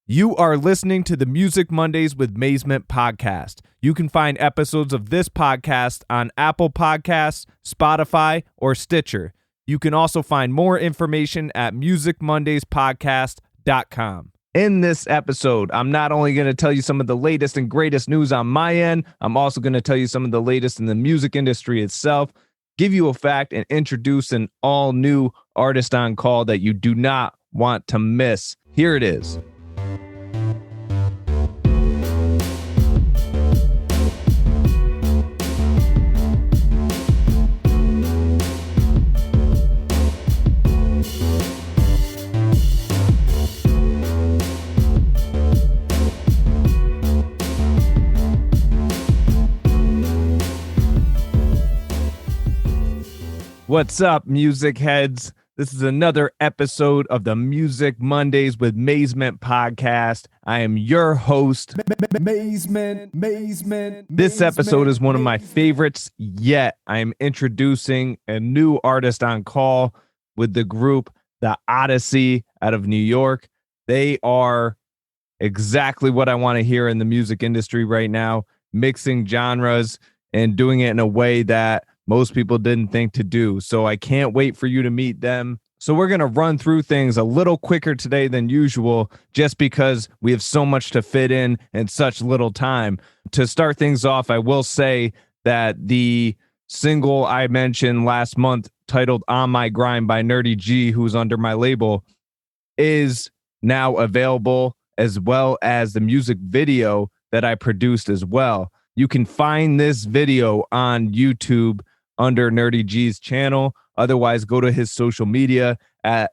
You are listening to the Music Mondays with Mazement podcast. You can find episodes of this podcast on Apple Podcasts, Spotify, or Stitcher. You can also find more information at musicmondayspodcast.com. In this episode, I'm not only going to tell you some of the latest and greatest news on my end, I'm also going to tell you some of the latest in the music industry itself, give you a fact, and introduce an all-new artist on call that you do not want to miss. Here it is. What's up, music heads? This is another episode of the Music Mondays with Mazement podcast. I am your host, Mazement. This episode is one of my favorites yet. I am introducing a new artist on call with the group, the Oddysy, out of New York. They are exactly what I want to hear in the music industry right now, mixing genres and doing it in a way that most people didn't think to do. So I can't wait for you to meet them. So we're going to run through things a little quicker today than usual, just because we have so much to fit in such little time. To start things off, I will say that the single I mentioned last month, titled On My Grind by Nerdy G, who's under my label, is now available, as well as the music video that I produced as well. You can find this video on YouTube under Nerdy G's channel. Otherwise, go to his social media at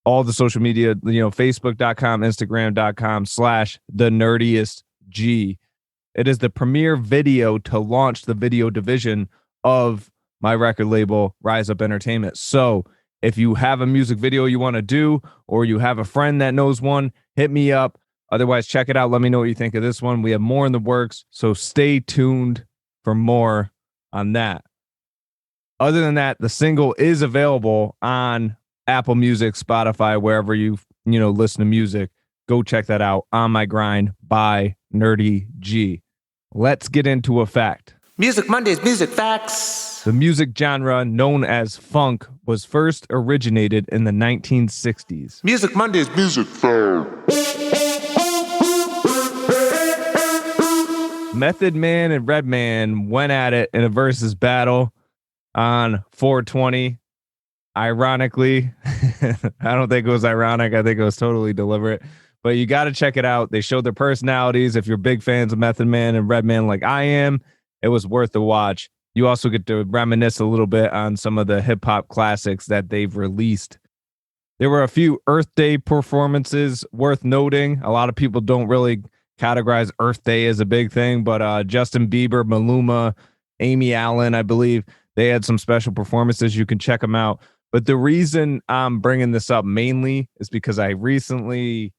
all the social media, facebook.com, instagram.com/thenerdiestg. It is the premiere video to launch the video division of my record label, Rise Up Entertainment. So if you have a music video you want to do, or you have a friend that knows one, hit me up. Otherwise, check it out. Let me know what you think of this one. We have more in the works, so stay tuned for more on that. Other than that, the single is available on Apple Music, Spotify, wherever you listen to music. Go check that out. On My Grind by Nerdy G. Let's get into a fact. Music Mondays, music facts. The music genre known as funk was first originated in the 1960s. Music Mondays, music facts. Method Man and Redman went at it in a versus battle on 420. Ironically, I don't think it was ironic. I think it was totally deliberate. But you got to check it out. They showed their personalities. If you're big fans of Method Man and Redman like I am, it was worth the watch. You also get to reminisce a little bit on some of the hip-hop classics that they've released. There were a few Earth Day performances worth noting. A lot of people don't really categorize Earth Day as a big thing, but Justin Bieber, Maluma, Amy Allen, I believe, they had some special performances. You can check them out. But the reason I'm bringing this up mainly is because I think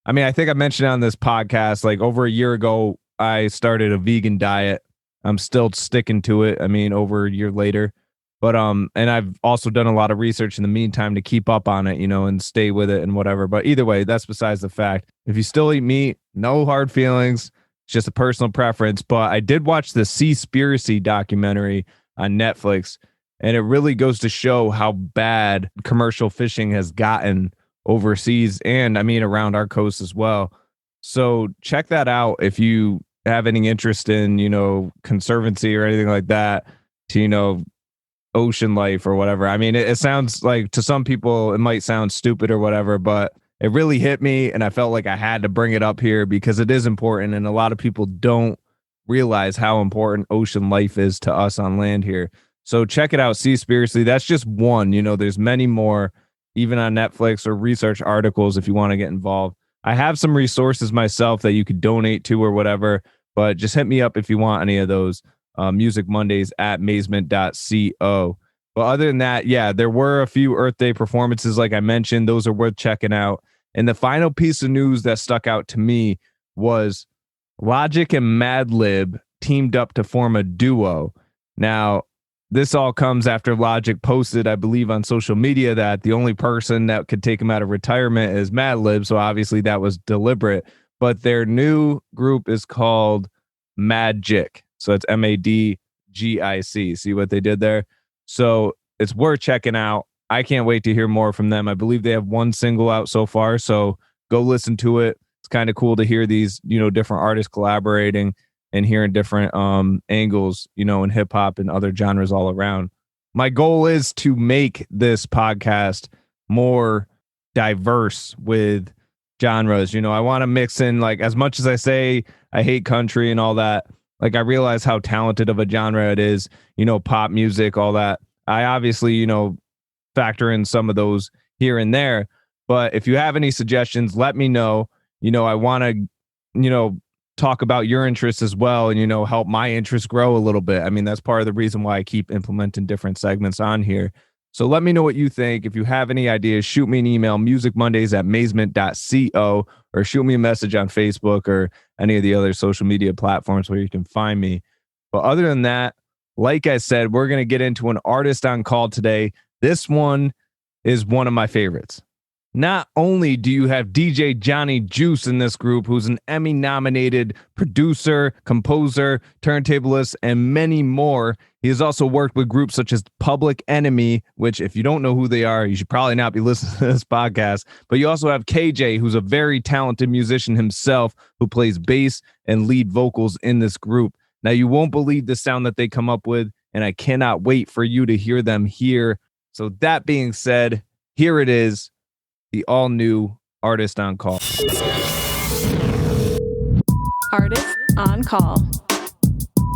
I mentioned on this podcast, like over a year ago, I started a vegan diet. I'm still sticking to it. Over a year later. But and I've also done a lot of research in the meantime to keep up on it, and stay with it and whatever. But either way, that's besides the fact. If you still eat meat, no hard feelings. It's just a personal preference. But I did watch the Seaspiracy documentary on Netflix, and it really goes to show how bad commercial fishing has gotten overseas and around our coast as well. So check that out if you have any interest in, conservancy or anything like that, to, ocean life or whatever. It sounds like, to some people, it might sound stupid or whatever, but it really hit me, and I felt like I had to bring it up here because it is important, and a lot of people don't realize how important ocean life is to us on land here. So check it out, Seaspiracy. That's just one. There's many more, even on Netflix, or research articles if you want to get involved. I have some resources myself that you could donate to or whatever, but just hit me up if you want any of those. Music Mondays at mazement.co. But other than that, yeah, there were a few Earth Day performances, like I mentioned. Those are worth checking out. And the final piece of news that stuck out to me was Logic and Madlib teamed up to form a duo. Now, this all comes after Logic posted, I believe, on social media that the only person that could take him out of retirement is Madlib. So obviously that was deliberate. But their new group is called Magic. So it's Madgic. See what they did there? So it's worth checking out. I can't wait to hear more from them. I believe they have one single out so far. So go listen to it. It's kind of cool to hear these, different artists collaborating and hearing different angles, in hip hop and other genres all around. My goal is to make this podcast more diverse with genres. I want to mix in, like, as much as I say I hate country and all that, like, I realize how talented of a genre it is, pop music, all that. I obviously, factor in some of those here and there. But if you have any suggestions, let me know. I want to, talk about your interests as well and, help my interests grow a little bit. I mean, that's part of the reason why I keep implementing different segments on here. So let me know what you think. If you have any ideas, shoot me an email, musicmondays@mazement.co, or shoot me a message on Facebook or any of the other social media platforms where you can find me. But other than that, like I said, we're going to get into an artist on call today. This one is one of my favorites. Not only do you have DJ Johnny Juice in this group, who's an Emmy-nominated producer, composer, turntablist, and many more. He has also worked with groups such as Public Enemy, which, if you don't know who they are, you should probably not be listening to this podcast. But you also have KJ, who's a very talented musician himself, who plays bass and lead vocals in this group. Now, you won't believe the sound that they come up with, and I cannot wait for you to hear them here. So that being said, here it is. The all-new Artist on Call. Artist on Call.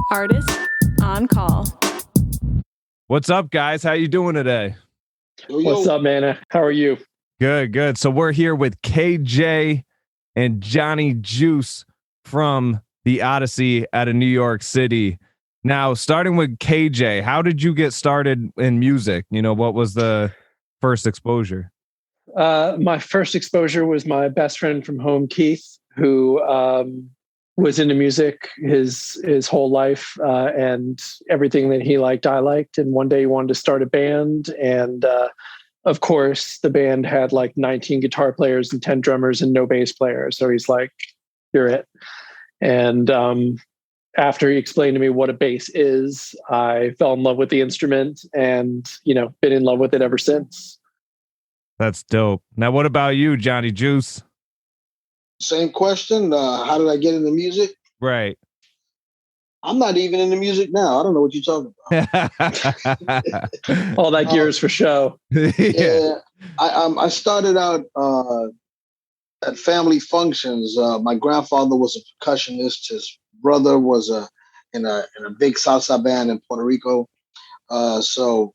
Artist on Call. What's up, guys? How you doing today? What's up, man? How are you? Good. So we're here with KJ and Johnny Juice from the Oddysy out of New York City. Now, starting with KJ, how did you get started in music? What was the first exposure? My first exposure was my best friend from home, Keith, who was into music his whole life, and everything that he liked, I liked. And one day he wanted to start a band. And of course, the band had like 19 guitar players and 10 drummers and no bass player. So he's like, you're it. And after he explained to me what a bass is, I fell in love with the instrument and, been in love with it ever since. That's dope. Now, what about you, Johnny Juice? Same question. How did I get into music? Right. I'm not even into music now. I don't know what you're talking about. All that gear is for show. Yeah. I started out at family functions. My grandfather was a percussionist. His brother was in a big salsa band in Puerto Rico. So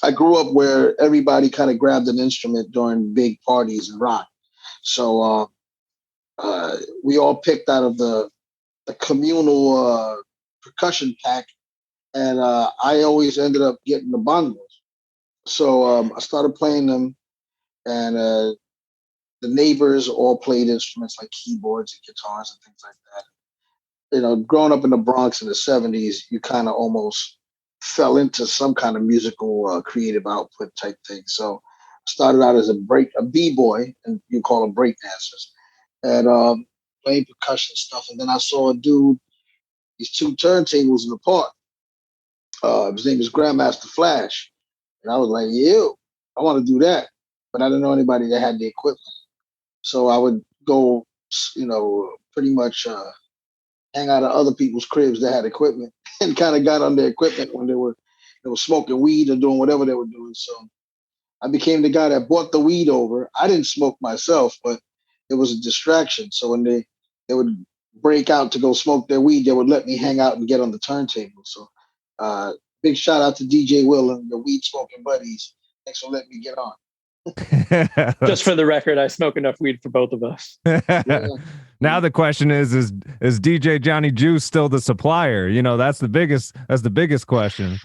I grew up where everybody kind of grabbed an instrument during big parties and rock. So we all picked out of the communal percussion pack, and I always ended up getting the bongos. So I started playing them, and the neighbors all played instruments like keyboards and guitars and things like that. Growing up in the Bronx in the 70s, you kind of almost fell into some kind of musical creative output type thing. So I started out as a b-boy, and you call them break dancers, and playing percussion stuff. And then I saw a dude, these two turntables in the park. His name is Grandmaster Flash. And I was like, ew, I want to do that. But I didn't know anybody that had the equipment. So I would go, pretty much hang out at other people's cribs that had equipment and kind of got on their equipment when they were smoking weed or doing whatever they were doing. So I became the guy that brought the weed over. I didn't smoke myself, but it was a distraction. So when they would break out to go smoke their weed, they would let me hang out and get on the turntable. So big shout out to DJ Will and the weed smoking buddies. Thanks for letting me get on. Just for the record, I smoke enough weed for both of us. Yeah. Now the question is DJ Johnny Juice still the supplier? That's the biggest question.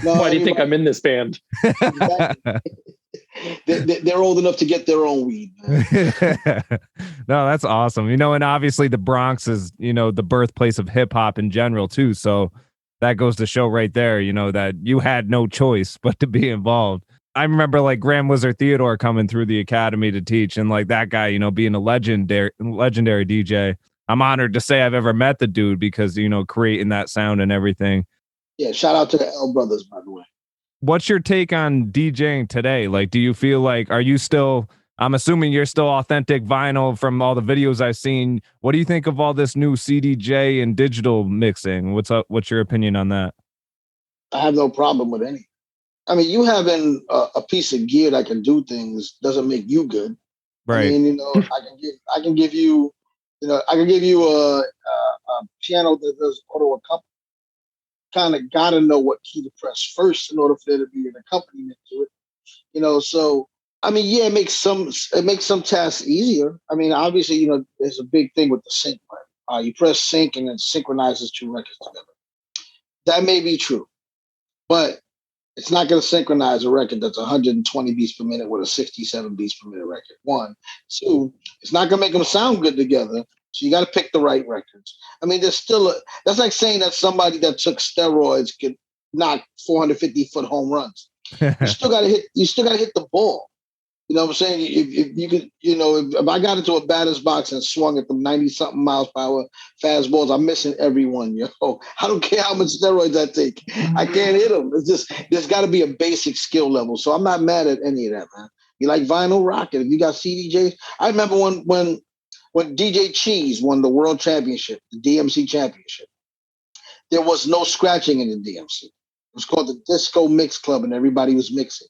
No, why do you think I'm in this band? They're old enough to get their own weed. No, that's awesome. And obviously the Bronx is, the birthplace of hip hop in general too. So that goes to show right there, that you had no choice but to be involved. I remember like Grand Wizard Theodore coming through the academy to teach, and like that guy, being a legendary DJ. I'm honored to say I've ever met the dude because, creating that sound and everything. Yeah, shout out to the L brothers, by the way. What's your take on DJing today? Like, do you feel like, I'm assuming you're still authentic vinyl from all the videos I've seen. What do you think of all this new CDJ and digital mixing? What's up? What's your opinion on that? I have no problem with any. I mean, you having a piece of gear that can do things doesn't make you good. Right. I mean, I can give you, I can give you a piano that does auto accompaniment. Kind of got to know what key to press first in order for there to be an accompaniment to it. So I mean, yeah, it makes some tasks easier. I mean, obviously, there's a big thing with the sync button. You press sync and it synchronizes two records together. That may be true, but it's not going to synchronize a record that's 120 beats per minute with a 67 beats per minute record. One, two, it's not going to make them sound good together. So you got to pick the right records. I mean, that's like saying that somebody that took steroids could knock 450-foot home runs. You still got to hit the ball. You know what I'm saying? If you could, if I got into a batter's box and swung at them 90 something miles per hour fastballs, I'm missing every one. I don't care how much steroids I take. I can't hit them. It's just, there's got to be a basic skill level. So I'm not mad at any of that, man. You like vinyl, rock it. If you got CDJs, I remember when DJ Cheese won the world championship, the DMC championship, there was no scratching in the DMC. It was called the Disco Mix Club, and everybody was mixing.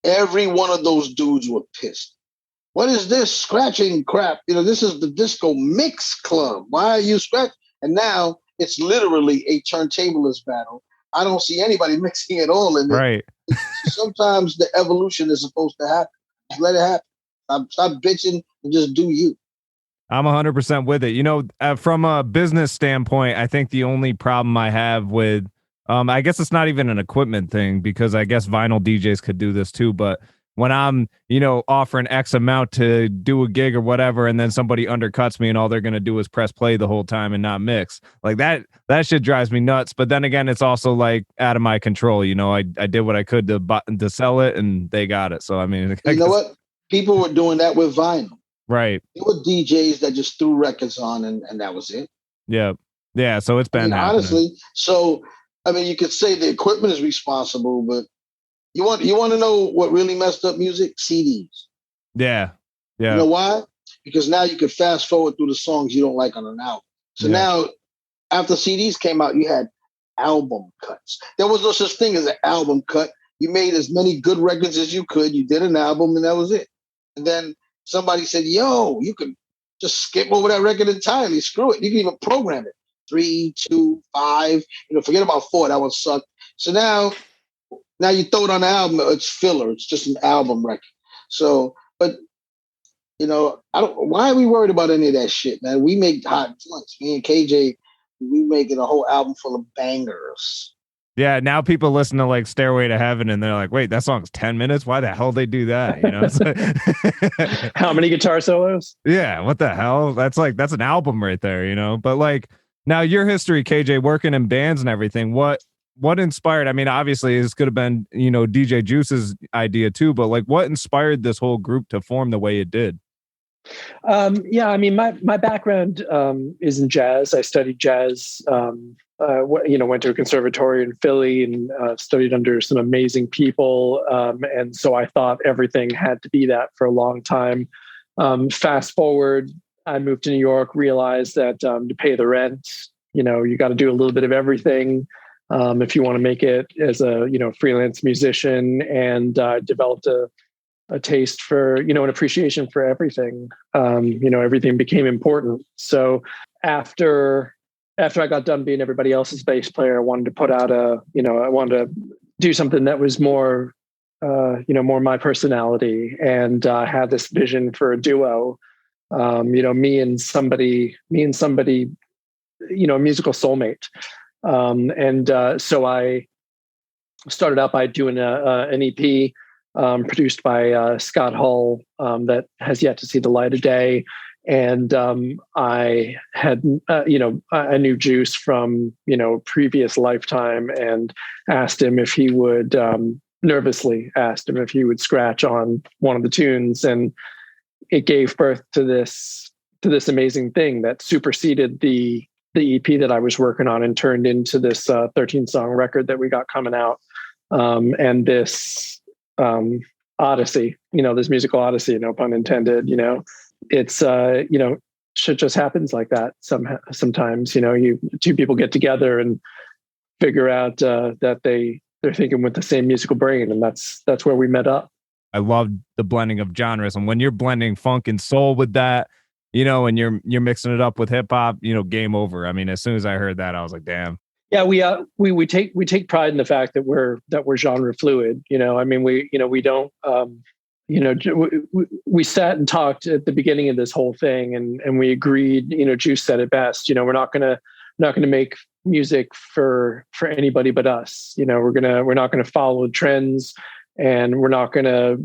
Every one of those dudes were pissed. What is this scratching crap? This is the Disco Mix Club. Why are you scratching? And now it's literally a turntablist battle. I don't see anybody mixing at all in it. Right. Sometimes the evolution is supposed to happen. Just let it happen. Stop bitching and just do you. I'm 100% with it. From a business standpoint, I think the only problem I have with, I guess it's not even an equipment thing because I guess vinyl DJs could do this too. But when I'm, offering X amount to do a gig or whatever, and then somebody undercuts me and all they're going to do is press play the whole time and not mix, like that shit drives me nuts. But then again, it's also like out of my control. I did what I could to sell it and they got it. So, I mean, you know what? People were doing that with vinyl. Right. There were DJs that just threw records on and that was it. Yeah. Yeah. So it's been happening. Honestly. So, I mean, you could say the equipment is responsible, but you want to know what really messed up music? CDs. Yeah. Yeah. You know why? Because now you could fast forward through the songs you don't like on an album. So now, after CDs came out, you had album cuts. There was no such thing as an album cut. You made as many good records as you could. You did an album and that was it. And then somebody said, yo, you can just skip over that record entirely. Screw it. You can even program it. 3, 2, 5. Forget about 4. That one sucked. So now you throw it on the album. It's filler. It's just an album record. So, but, why are we worried about any of that shit, man? We make hot joints. Me and KJ, we making a whole album full of bangers. Yeah, now people listen to like Stairway to Heaven and they're like, wait, that song's 10 minutes? Why the hell they do that? Like, how many guitar solos? Yeah, what the hell? That's an album right there, But like now your history, KJ, working in bands and everything, what inspired? I mean, obviously this could have been, DJ Juice's idea too, but like what inspired this whole group to form the way it did? Yeah, I mean, my background is in jazz. I studied jazz. Went to a conservatory in Philly and studied under some amazing people. And so I thought everything had to be that for a long time. Fast forward, I moved to New York, realized that to pay the rent, you got to do a little bit of everything if you want to make it as a, freelance musician, and developed a taste for, an appreciation for everything. Everything became important. So after I got done being everybody else's bass player, I wanted to put out I wanted to do something that was more, more my personality, and had this vision for a duo. Me and somebody, a musical soulmate. So I started out by doing an EP produced by Scott Hull that has yet to see the light of day. And I had, I knew Juice from, previous lifetime, and asked him if he would, nervously asked him if he would scratch on one of the tunes. And it gave birth to this amazing thing that superseded the EP that I was working on and turned into this 13 song record that we got coming out. And this Odyssey, this musical Odyssey, no pun intended, it's, shit just happens like that. Sometimes, two people get together and figure out that they're thinking with the same musical brain. And that's where we met up. I love the blending of genres. And when you're blending funk and soul with that, and you're mixing it up with hip hop, game over. I mean, as soon as I heard that, I was like, damn. Yeah, we take pride in the fact that we're genre fluid. I mean, we don't, we sat and talked at the beginning of this whole thing, and we agreed. Juice said it best. We're not gonna make music for anybody but us. We're not gonna follow trends, and we're not gonna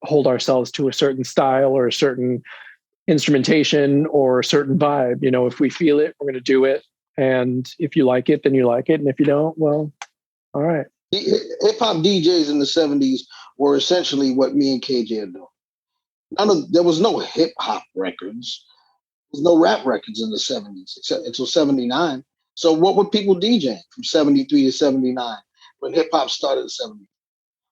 hold ourselves to a certain style or a certain instrumentation or a certain vibe. If we feel it, we're gonna do it. And if you like it, then you like it. And if you don't, well, all right. Hip hop DJs in the 70s were essentially what me and KJ are doing. There was no hip hop records. There was no rap records in the 70s until 79. So what were people DJing from 73 to 79 when hip hop started in 70?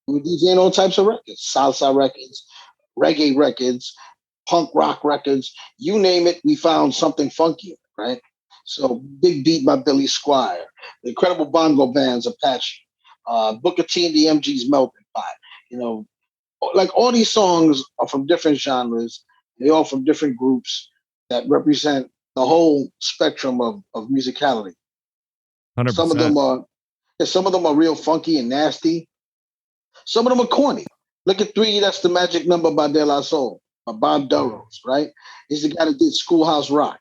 We were DJing all types of records, salsa records, reggae records, punk rock records, you name it, we found something funky, right? So Big Beat by Billy Squier, the Incredible Bongo Band's Apache, Booker T and the MG's Melting Pot. Like all these songs are from different genres. They're all from different groups that represent the whole spectrum of musicality. 100%. Some of them are real funky and nasty. Some of them are corny. Look at 3, That's the Magic Number by De La Soul, by Bob Durros, right? He's the guy that did Schoolhouse Rock.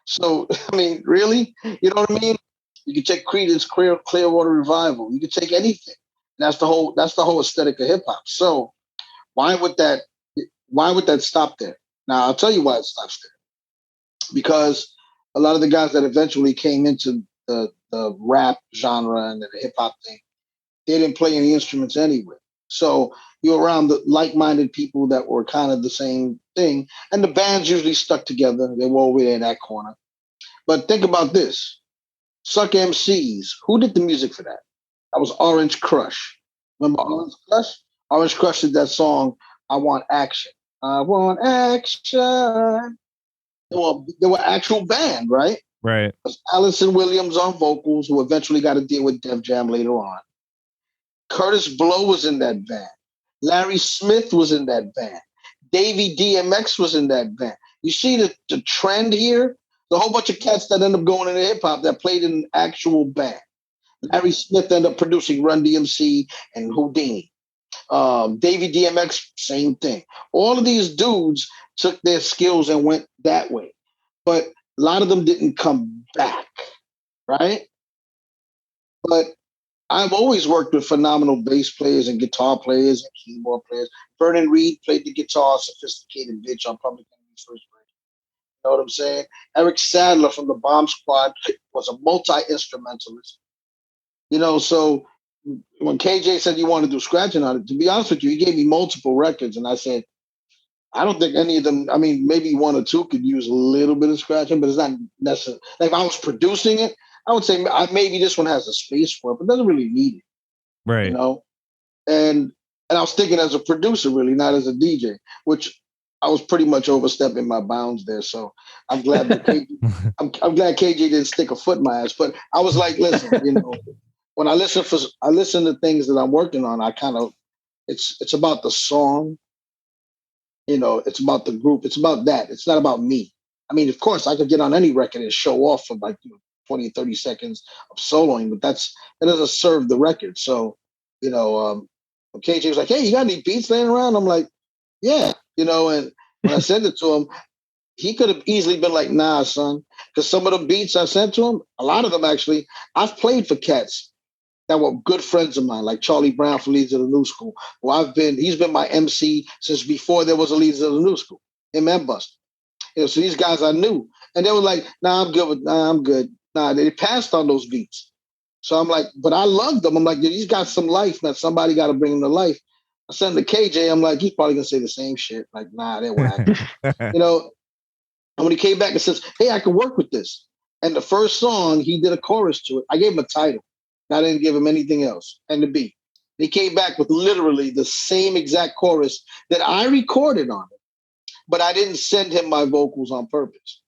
So, I mean, really? You know what I mean? You can take Creedence Clearwater Revival. You can take anything. That's the whole aesthetic of hip hop. So why would that stop there? Now, I'll tell you why it stops there. Because a lot of the guys that eventually came into the rap genre and the hip hop thing, they didn't play any instruments anyway. So you're around the like-minded people that were kind of the same thing. And the bands usually stuck together. They were over there in that corner. But think about this. Suck MCs. Who did the music for that? That was Orange Crush. Remember Orange Crush? Orange Crush did that song, I Want Action. I Want Action. They were actual band, right? Right. It was Allison Williams on vocals, who eventually got to deal with Def Jam later on. Curtis Blow was in that band. Larry Smith was in that band. Davey DMX was in that band. You see the trend here? The whole bunch of cats that end up going into hip hop that played in an actual band. Larry Smith ended up producing Run DMC and Houdini. Davey DMX, same thing. All of these dudes took their skills and went that way. But a lot of them didn't come back, right? But I've always worked with phenomenal bass players and guitar players and keyboard players. Vernon Reid played the guitar, Sophisticated Bitch on Public Enemy's first record. You know what I'm saying? Eric Sadler from the Bomb Squad was a multi-instrumentalist. So when KJ said you want to do scratching on it, to be honest with you, he gave me multiple records. And I said, I don't think any of them, I mean, maybe 1 or 2 could use a little bit of scratching, but it's not necessary. Like if I was producing it, I would say maybe this one has a space for it, but doesn't really need it. Right. And I was thinking as a producer, really, not as a DJ, which I was pretty much overstepping my bounds there. So I'm glad that I'm glad KJ didn't stick a foot in my ass. But I was like, listen, when I listen to things that I'm working on, I kind of it's about the song, it's about the group, it's about that. It's not about me. I mean, of course, I could get on any record and show off for like 20, 30 seconds of soloing, but that doesn't serve the record. So, KJ was like, hey, you got any beats laying around? I'm like, yeah, and when I sent it to him, he could have easily been like, nah, son, because some of the beats I sent to him, a lot of them actually, I've played for cats that were good friends of mine, like Charlie Brown from Leaders of the New School, who he's been my MC since before there was a Leaders of the New School, him and Buster. So these guys I knew, and they were like, "Nah, I'm good. I'm good." Nah, they passed on those beats. So I'm like, but I loved them. I'm like, he's got some life, man. Somebody got to bring him to life. I sent him to KJ. I'm like, he's probably gonna say the same shit. Like, nah, they're whack. And when he came back and says, "Hey, I can work with this," and the first song he did a chorus to it. I gave him a title. I didn't give him anything else and the beat. He came back with literally the same exact chorus that I recorded on it, but I didn't send him my vocals on purpose.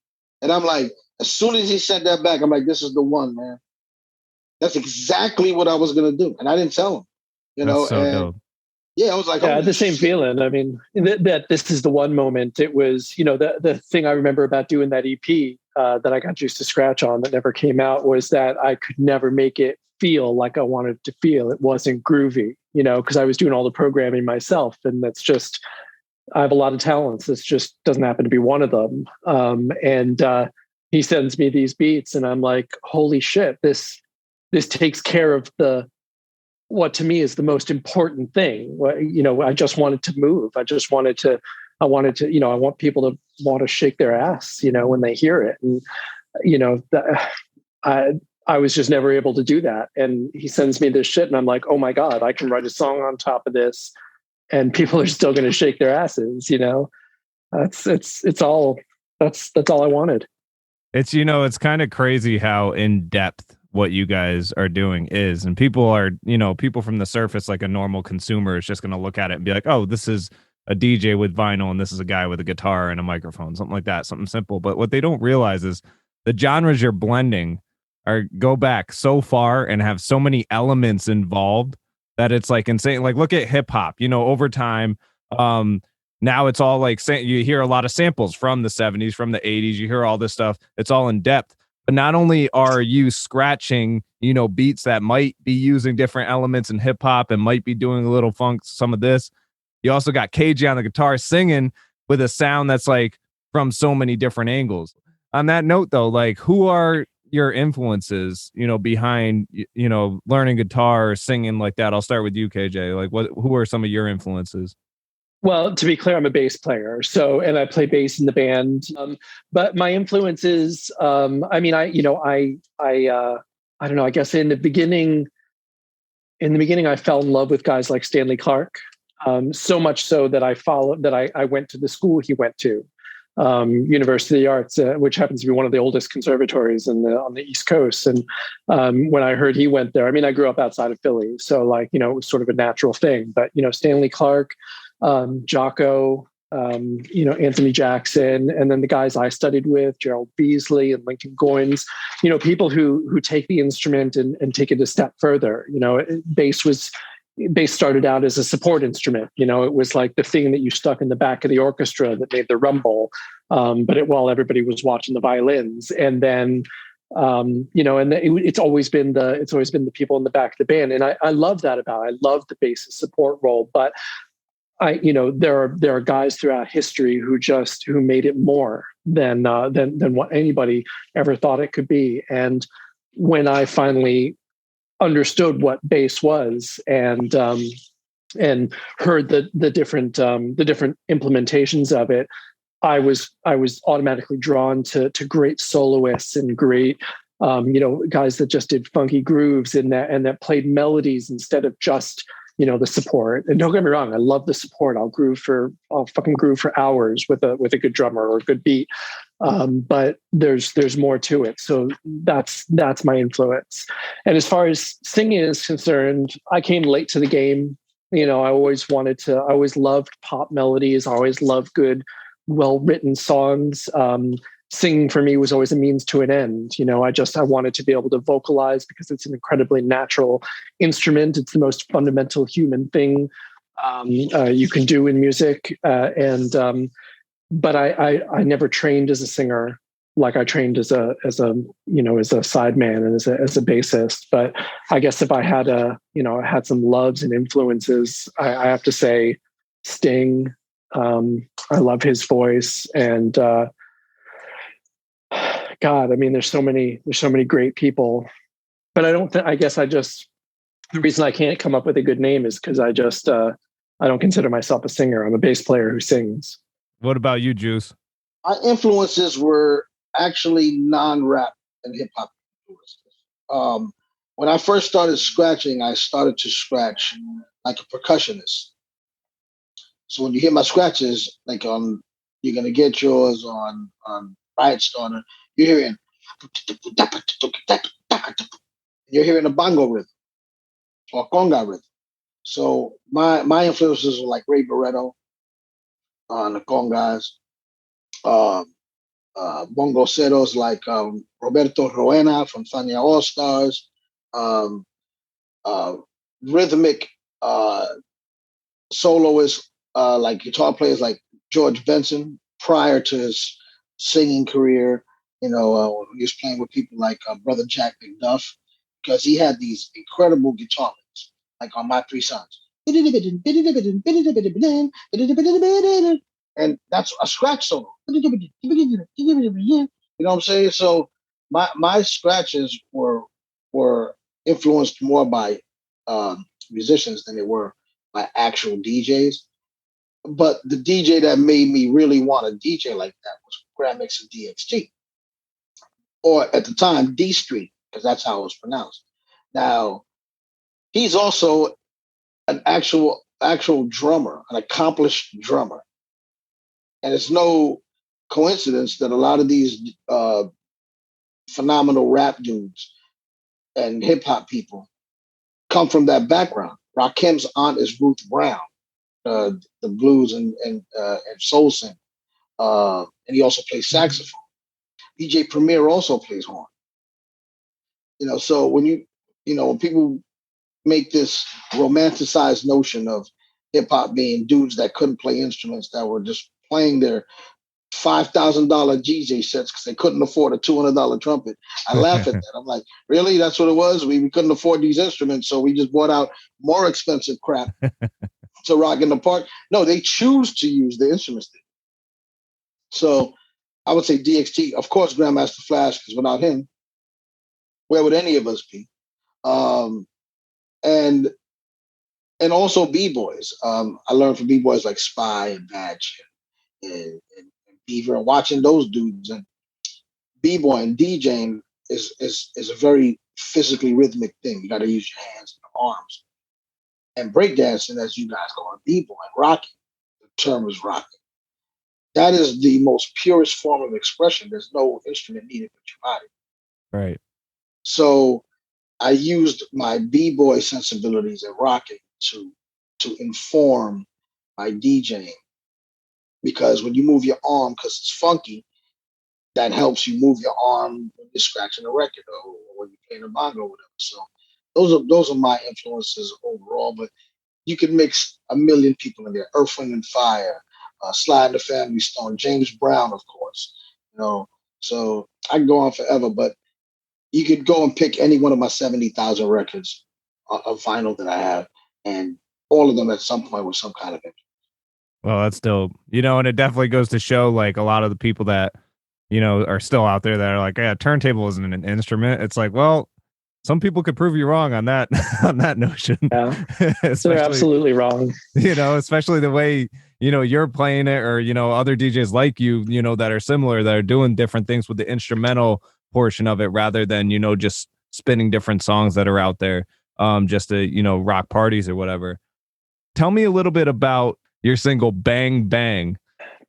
And I'm like, as soon as he sent that back, I'm like, this is the one, man. That's exactly what I was gonna do, and I didn't tell him. That's so dope. Yeah, I was like, yeah, the same feeling. I mean, that this is the one moment. It was, the thing I remember about doing that EP that I got Juice to Scratch on that never came out was that I could never make it feel like I wanted to feel. It wasn't groovy, because I was doing all the programming myself, and that's just, I have a lot of talents. This just doesn't happen to be one of them. And he sends me these beats, and I'm like, holy shit, this takes care of what to me is the most important thing. I just wanted to move. I want people to want to shake their ass, when they hear it. And, I was just never able to do that. And he sends me this shit and I'm like, oh my God, I can write a song on top of this and people are still going to shake their asses. That's all I wanted. It's kind of crazy how in depth what you guys are doing is, and people from the surface, like a normal consumer is just going to look at it and be like, oh, this is a DJ with vinyl and this is a guy with a guitar and a microphone, something like that, something simple. But what they don't realize is the genres you're blending go back so far and have so many elements involved that it's like insane. Like look at hip hop, over time. Now it's all like you hear a lot of samples from the 70s, from the 80s. You hear all this stuff. It's all in depth. But not only are you scratching, beats that might be using different elements in hip hop and might be doing a little funk, some of this, you also got KJ on the guitar singing with a sound that's like from so many different angles. On that note, though, like who are your influences, behind, learning guitar or singing like that? I'll start with you, KJ. Like who are some of your influences? Well, to be clear, I'm a bass player. And I play bass in the band. But my influences, I don't know, I guess in the beginning, I fell in love with guys like Stanley Clarke. So much so that I went to the school he went to, University of the Arts, which happens to be one of the oldest conservatories on the East Coast. And when I heard he went there, I grew up outside of Philly, so it was sort of a natural thing. But Stanley Clarke, Jocko, Anthony Jackson, and then the guys I studied with, Gerald Beasley and Lincoln Goines, people who take the instrument and take it a step further. Bass started out as a support instrument. It was like the thing that you stuck in the back of the orchestra that made the rumble, while everybody was watching the violins. And then, it's always been the people in the back of the band. And I love that I love the bassist support role, but there are guys throughout history who made it more than what anybody ever thought it could be. And when I finally understood what bass was and heard the different implementations of it, I was automatically drawn to great soloists and great guys that just did funky grooves and that played melodies instead of just the support. And don't get me wrong, I love the support. I'll fucking groove for hours with a good drummer or a good beat. But there's more to it. So that's my influence. And as far as singing is concerned, I came late to the game. I always loved pop melodies. I always loved good, well-written songs. Singing for me was always a means to an end. I wanted to be able to vocalize because it's an incredibly natural instrument. It's the most fundamental human thing you can do in music. But I never trained as a singer like I trained as a sideman and as a bassist. But I guess if I had had some loves and influences, I have to say Sting. I love his voice and. God, there's so many great people, but the reason I can't come up with a good name is because I don't consider myself a singer. I'm a bass player who sings. What about you, Juice? my influences were actually non-rap and hip hop influences. When I first started scratching, I started to scratch like a percussionist. So when you hear my scratches, like you're gonna get yours on Riot Starter, you're hearing you're hearing a bongo rhythm or conga rhythm. So my influences were like Ray Barretto on the congas, um, bongoceros like Roberto Roena from Fania All Stars, um, uh, rhythmic uh, soloists like guitar players like George Benson prior to his singing career. He was playing with people like Brother Jack McDuff because he had these incredible guitar licks, like on My Three Sons. And that's a scratch solo. You know what I'm saying? So my scratches were influenced more by musicians than they were by actual DJs. But the DJ that made me really want to DJ like that was Grand Mix and DXT, or at the time D Street, because that's how it was pronounced. Now he's also an actual drummer, an accomplished drummer, and it's no coincidence that a lot of these phenomenal rap dudes and hip hop people come from that background. Rakim's aunt is Ruth Brown, the blues and soul singer. And he also plays saxophone. DJ Premier also plays horn. So when people make this romanticized notion of hip hop being dudes that couldn't play instruments, that were just playing their $5,000 DJ sets because they couldn't afford a $200 trumpet, I laugh at that. I'm like, really? That's what it was? We couldn't afford these instruments, so we just bought out more expensive crap to rock in the park. No, they choose to use the instruments. So I would say DXT, of course, Grandmaster Flash, because without him, where would any of us be? And also B-boys. I learned from B-boys like Spy and Batch and Beaver, and watching those dudes. And B-boy and DJing is a very physically rhythmic thing. You got to use your hands and your arms. And breakdancing, as you guys call it, B-boy and rocking, the term is rocking. That is the most purest form of expression. There's no instrument needed but your body. Right. So I used my b-boy sensibilities and rocking to inform my DJing, because when you move your arm, because it's funky, that helps you move your arm when you're scratching a record or when you're playing a bongo or whatever. So those are my influences overall. But you can mix a million people in there: Earth, Wind, and Fire, Sly and the Family Stone, James Brown, of course. So I can go on forever, but you could go and pick any one of my 70,000 records of vinyl that I have, and all of them at some point with some kind of influence. Well, that's dope. And it definitely goes to show, like, a lot of the people that, are still out there that are like, yeah, turntable isn't an instrument. It's like, well, some people could prove you wrong on that on that notion. Yeah, they're absolutely wrong. Especially the way you're playing it, or other DJs like you, that are similar, that are doing different things with the instrumental portion of it, rather than just spinning different songs that are out there, just to rock parties or whatever. Tell me a little bit about your single "Bang Bang."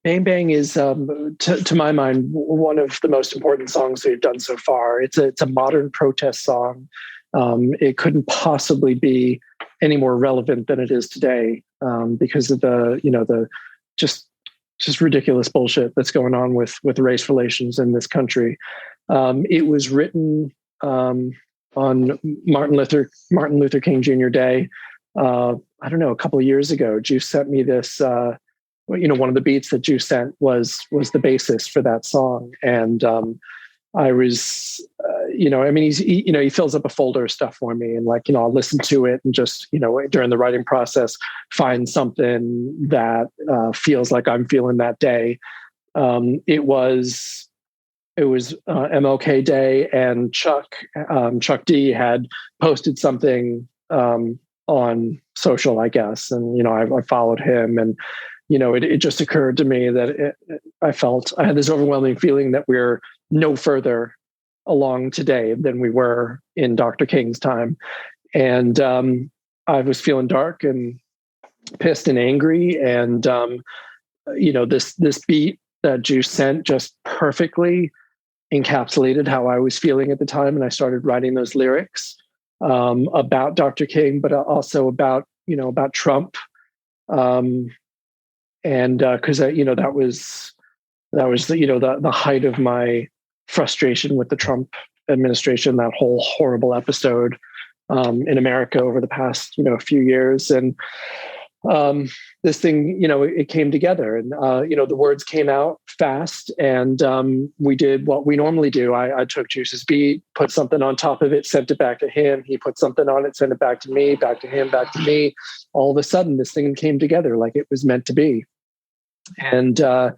Bang Bang is, to my mind, one of the most important songs we've done so far. It's a modern protest song. It couldn't possibly be any more relevant than it is today, because of the just ridiculous bullshit that's going on with race relations in this country. It was written on Martin Luther King Jr. Day. I don't know, a couple of years ago. Juice sent me this. One of the beats that Juice sent was the basis for that song, and I was, he fills up a folder of stuff for me, and I'll listen to it and just during the writing process find something that feels like I'm feeling that day. It was MLK Day, and Chuck D had posted something on social, I guess, and I followed him, and it just occurred to me that I had this overwhelming feeling that we're no further along today than we were in Dr. King's time. And I was feeling dark and pissed and angry. And, this beat that Juice sent just perfectly encapsulated how I was feeling at the time. And I started writing those lyrics about Dr. King, but also about Trump. And because that was the height of my frustration with the Trump administration, that whole horrible episode in America over the past few years. And this thing, it came together, and the words came out fast, and we did what we normally do. I took Juice's beat, put something on top of it, sent it back to him. He put something on it, sent it back to me, back to him, back to me. All of a sudden, this thing came together like it was meant to be. And I,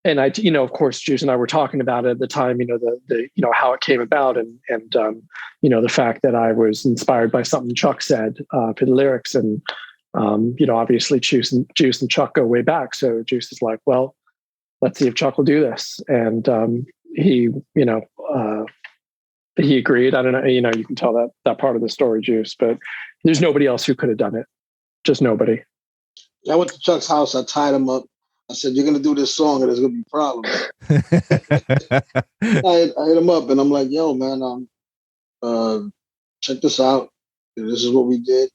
of course, Juice and I were talking about it at the time, the how it came about, and the fact that I was inspired by something Chuck said for the lyrics, and obviously Juice and Chuck go way back. So Juice is like, well, let's see if Chuck will do this, and he agreed. I don't know, you can tell that part of the story, Juice, but there's nobody else who could have done it, just nobody. I went to Chuck's house. I tied him up. I said, "You're going to do this song, and there's going to be problems." I hit him up, and I'm like, "Yo, man, check this out. This is what we did.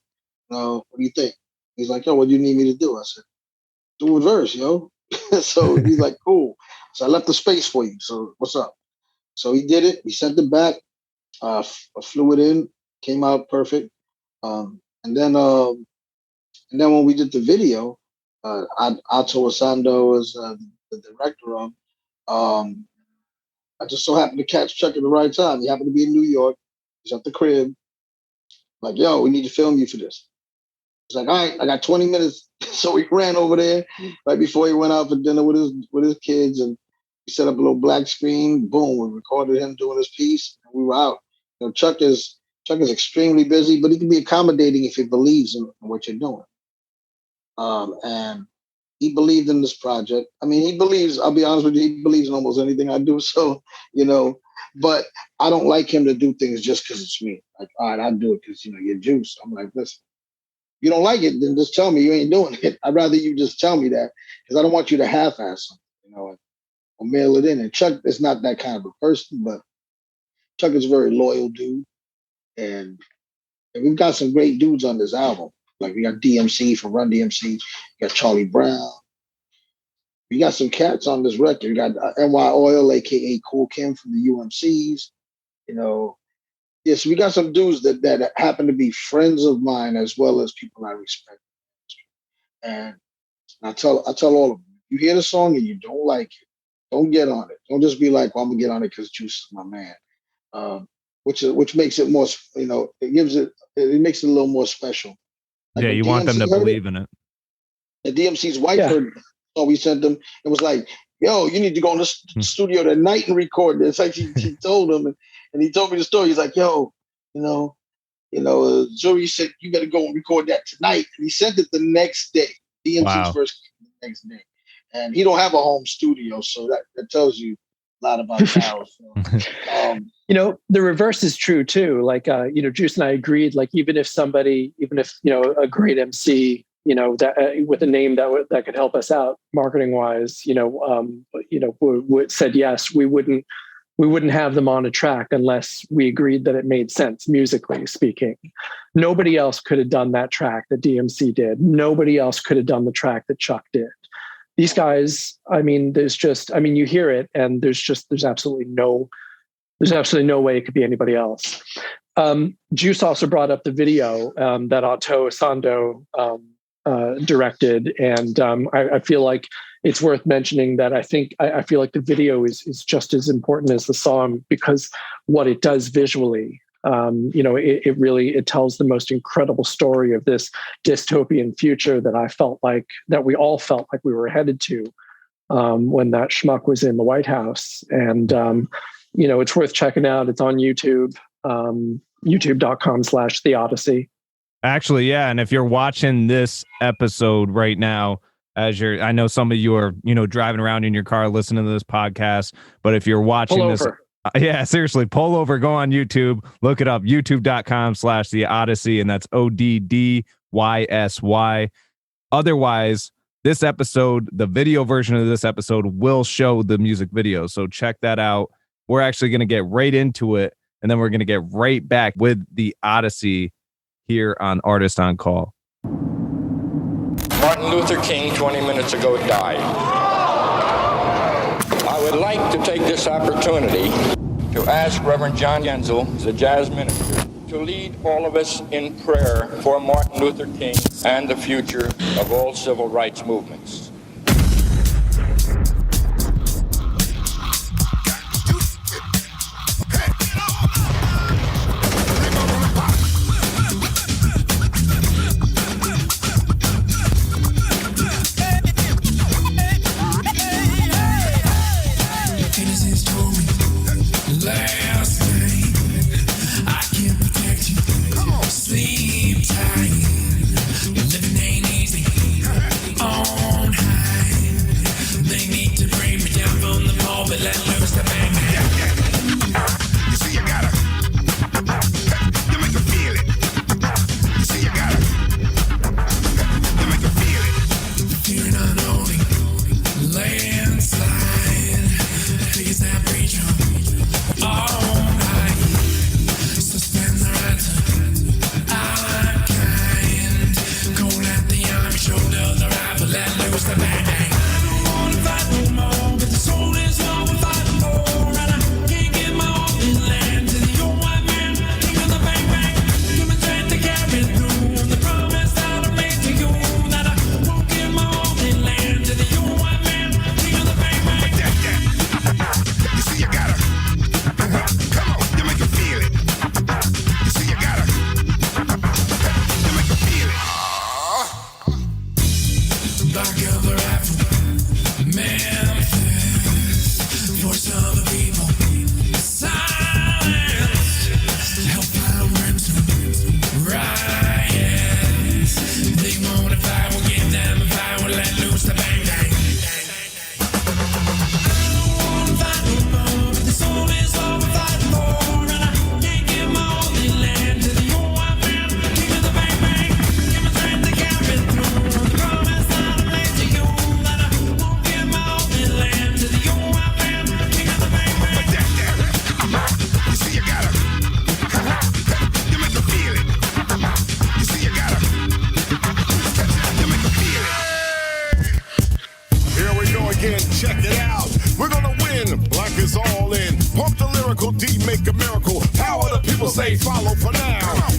What do you think?" He's like, "Yo, what do you need me to do?" I said, "Do a verse, yo." So he's like, "Cool." So I left the space for you. So what's up? So he did it. He sent it back. I flew it in. Came out perfect. And then when we did the video, Ato Asando was the director of. I just so happened to catch Chuck at the right time. He happened to be in New York. He's at the crib. Like, yo, we need to film you for this. He's like, all right, I got 20 minutes. So he ran over there right before he went out for dinner with his kids, and he set up a little black screen. Boom, we recorded him doing his piece, and we were out. Chuck is extremely busy, but he can be accommodating if he believes in what you're doing. And he believed in this project. I mean, I'll be honest with you, he believes in almost anything I do. So, but I don't like him to do things just because it's me. Like, all right, I'll do it because, you're Juice. I'm like, listen, if you don't like it, then just tell me you ain't doing it. I'd rather you just tell me that, because I don't want you to half-ass something, or mail it in. And Chuck is not that kind of a person, but Chuck is a very loyal dude. And we've got some great dudes on this album. Like, we got DMC from Run DMC. We got Charlie Brown. We got some cats on this record. We got NY Oil, a.k.a. Cool Kim from the UMCs. Yes, we got some dudes that happen to be friends of mine as well as people I respect. And I tell all of them, you hear the song and you don't like it, don't get on it. Don't just be like, well, I'm going to get on it because Juice is my man. Which makes it more, it makes it a little more special. Like, yeah, you want them to believe in it. And DMC's wife heard so we sent them and was like, yo, you need to go in the studio that night and record this. Like she told him, and he told me the story. He's like, yo, Zuri said, you better go and record that tonight. And he sent it the next day. DMC's first the next day. And he don't have a home studio, so that tells you a lot about Dallas. The reverse is true too. Like, Juice and I agreed, like, even if a great MC, that with a name that could help us out marketing wise, said yes, we wouldn't have them on a track unless we agreed that it made sense musically speaking. Nobody else could have done that track that DMC did. Nobody else could have done the track that Chuck did. These guys, you hear it and there's absolutely no way it could be anybody else. Juice also brought up the video that Otto Asando directed, and I feel like it's worth mentioning that I feel like the video is just as important as the song, because what it does visually, it tells the most incredible story of this dystopian future that we all felt like we were headed to when that schmuck was in the White House. And it's worth checking out. It's on YouTube, youtube.com/The Oddysy. Actually, yeah. And if you're watching this episode right now, I know some of you are, driving around in your car listening to this podcast, but if you're watching Pull this, over. yeah, seriously, pull over, go on YouTube, look it up, youtube.com/the Oddysy, and that's ODDYSY. Otherwise, this episode, the video version of this episode will show the music video. So check that out. We're actually going to get right into it, and then we're going to get right back with the Oddysy here on Artist on Call. Martin Luther King 20 minutes ago died. I would like to take this opportunity to ask Reverend John Genzel, the jazz minister, to lead all of us in prayer for Martin Luther King and the future of all civil rights movements.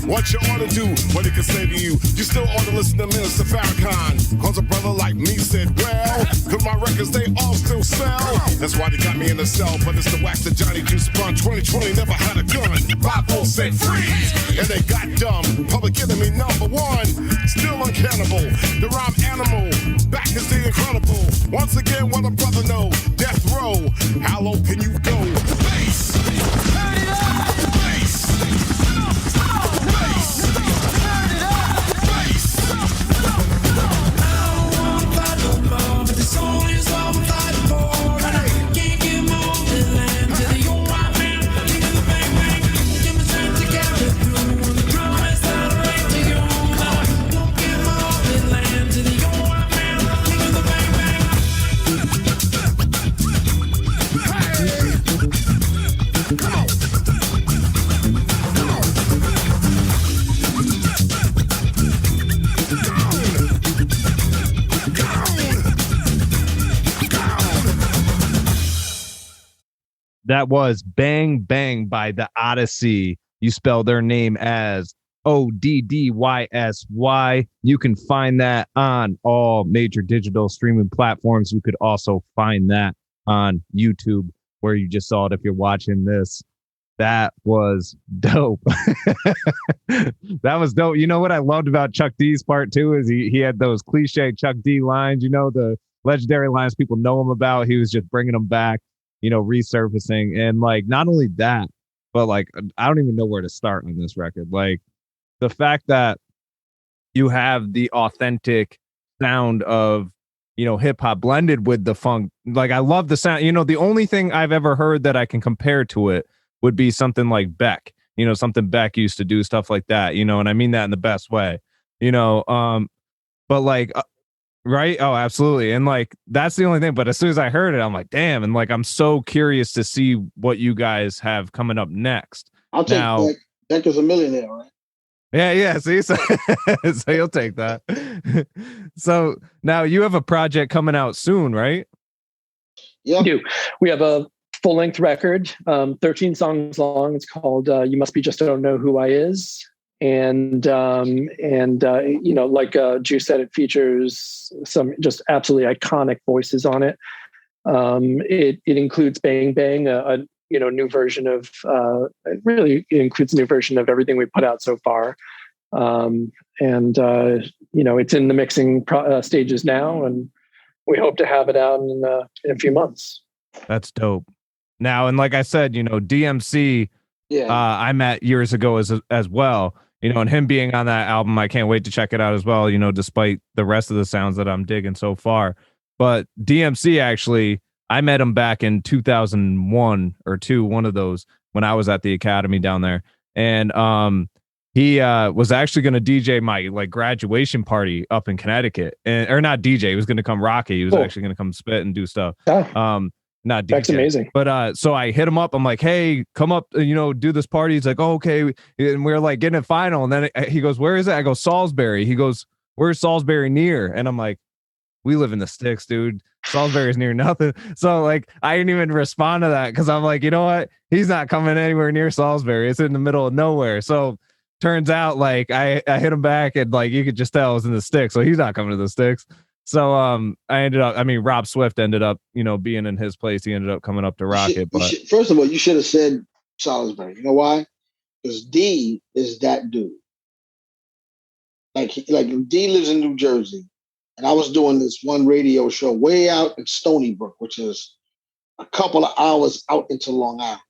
What you ought to do, what it can say to you. You still ought to listen to Minister Farrakhan. Cause a brother like me said, well, cause my records, they all still sell. That's why they got me in the cell. But it's the wax that Johnny Juice spun. 2020 never had a gun. 5-0 said freeze. And they got dumb. Public enemy number one. Still uncannibal. The rhyme animal. Back is the incredible. Once again, what a brother know. Death row. How low can you go? Bass. Turn it up. Bass. That was Bang Bang by the Oddysy. You spell their name as Oddysy. You can find that on all major digital streaming platforms. You could also find that on YouTube, where you just saw it if you're watching this. That was dope. That was dope. You know what I loved about Chuck D's part too is he had those cliche Chuck D lines, the legendary lines people know him about. He was just bringing them back, resurfacing. And like, not only that, but like, I don't even know where to start on this record. Like the fact that you have the authentic sound of, hip hop blended with the funk. Like, I love the sound. The only thing I've ever heard that I can compare to it would be something like Beck. Something Beck used to do, stuff like that. And I mean that in the best way. But like, right? Oh, absolutely. And like, that's the only thing. But as soon as I heard it, I'm like, damn. And like, I'm so curious to see what you guys have coming up next. I'll take Now, Beck. Beck is a millionaire, right? yeah. See, so you'll take that. So now you have a project coming out soon, right? Yeah. We do. We have a full-length record, 13 songs long. It's called "You Must Be Just Don't Know Who I Is," and like Juice said, it features some just absolutely iconic voices on it. It includes "Bang Bang," a new version of it includes a new version of everything we put out so far. It's in the mixing stages now, and we hope to have it out in a few months. That's dope. Now, and like I said, DMC, I met years ago as well, and him being on that album, I can't wait to check it out as well, despite the rest of the sounds that I'm digging so far. But DMC, actually, I met him back in 2001 or two, one of those, when I was at the academy down there. And he was actually going to DJ my like graduation party up in Connecticut, or not DJ. He was going to come rock it. He was actually going to come spit and do stuff. Not DJ. That's amazing. But so I hit him up. I'm like, hey, come up, do this party. He's like, oh, okay. And we're like getting it final. And then he goes, where is it? I go, Salisbury. He goes, where's Salisbury near? And I'm like, we live in the sticks, dude. Salisbury's near nothing. So like, I didn't even respond to that because I'm like, you know what? He's not coming anywhere near Salisbury. It's in the middle of nowhere. So turns out like I hit him back and like you could just tell it was in the sticks. So he's not coming to the sticks. So Rob Swift ended up, being in his place. He ended up coming up to Rocket. But first of all, you should have said Salisbury. You know why? Because D is that dude. Like D lives in New Jersey, and I was doing this one radio show way out in Stony Brook, which is a couple of hours out into Long Island.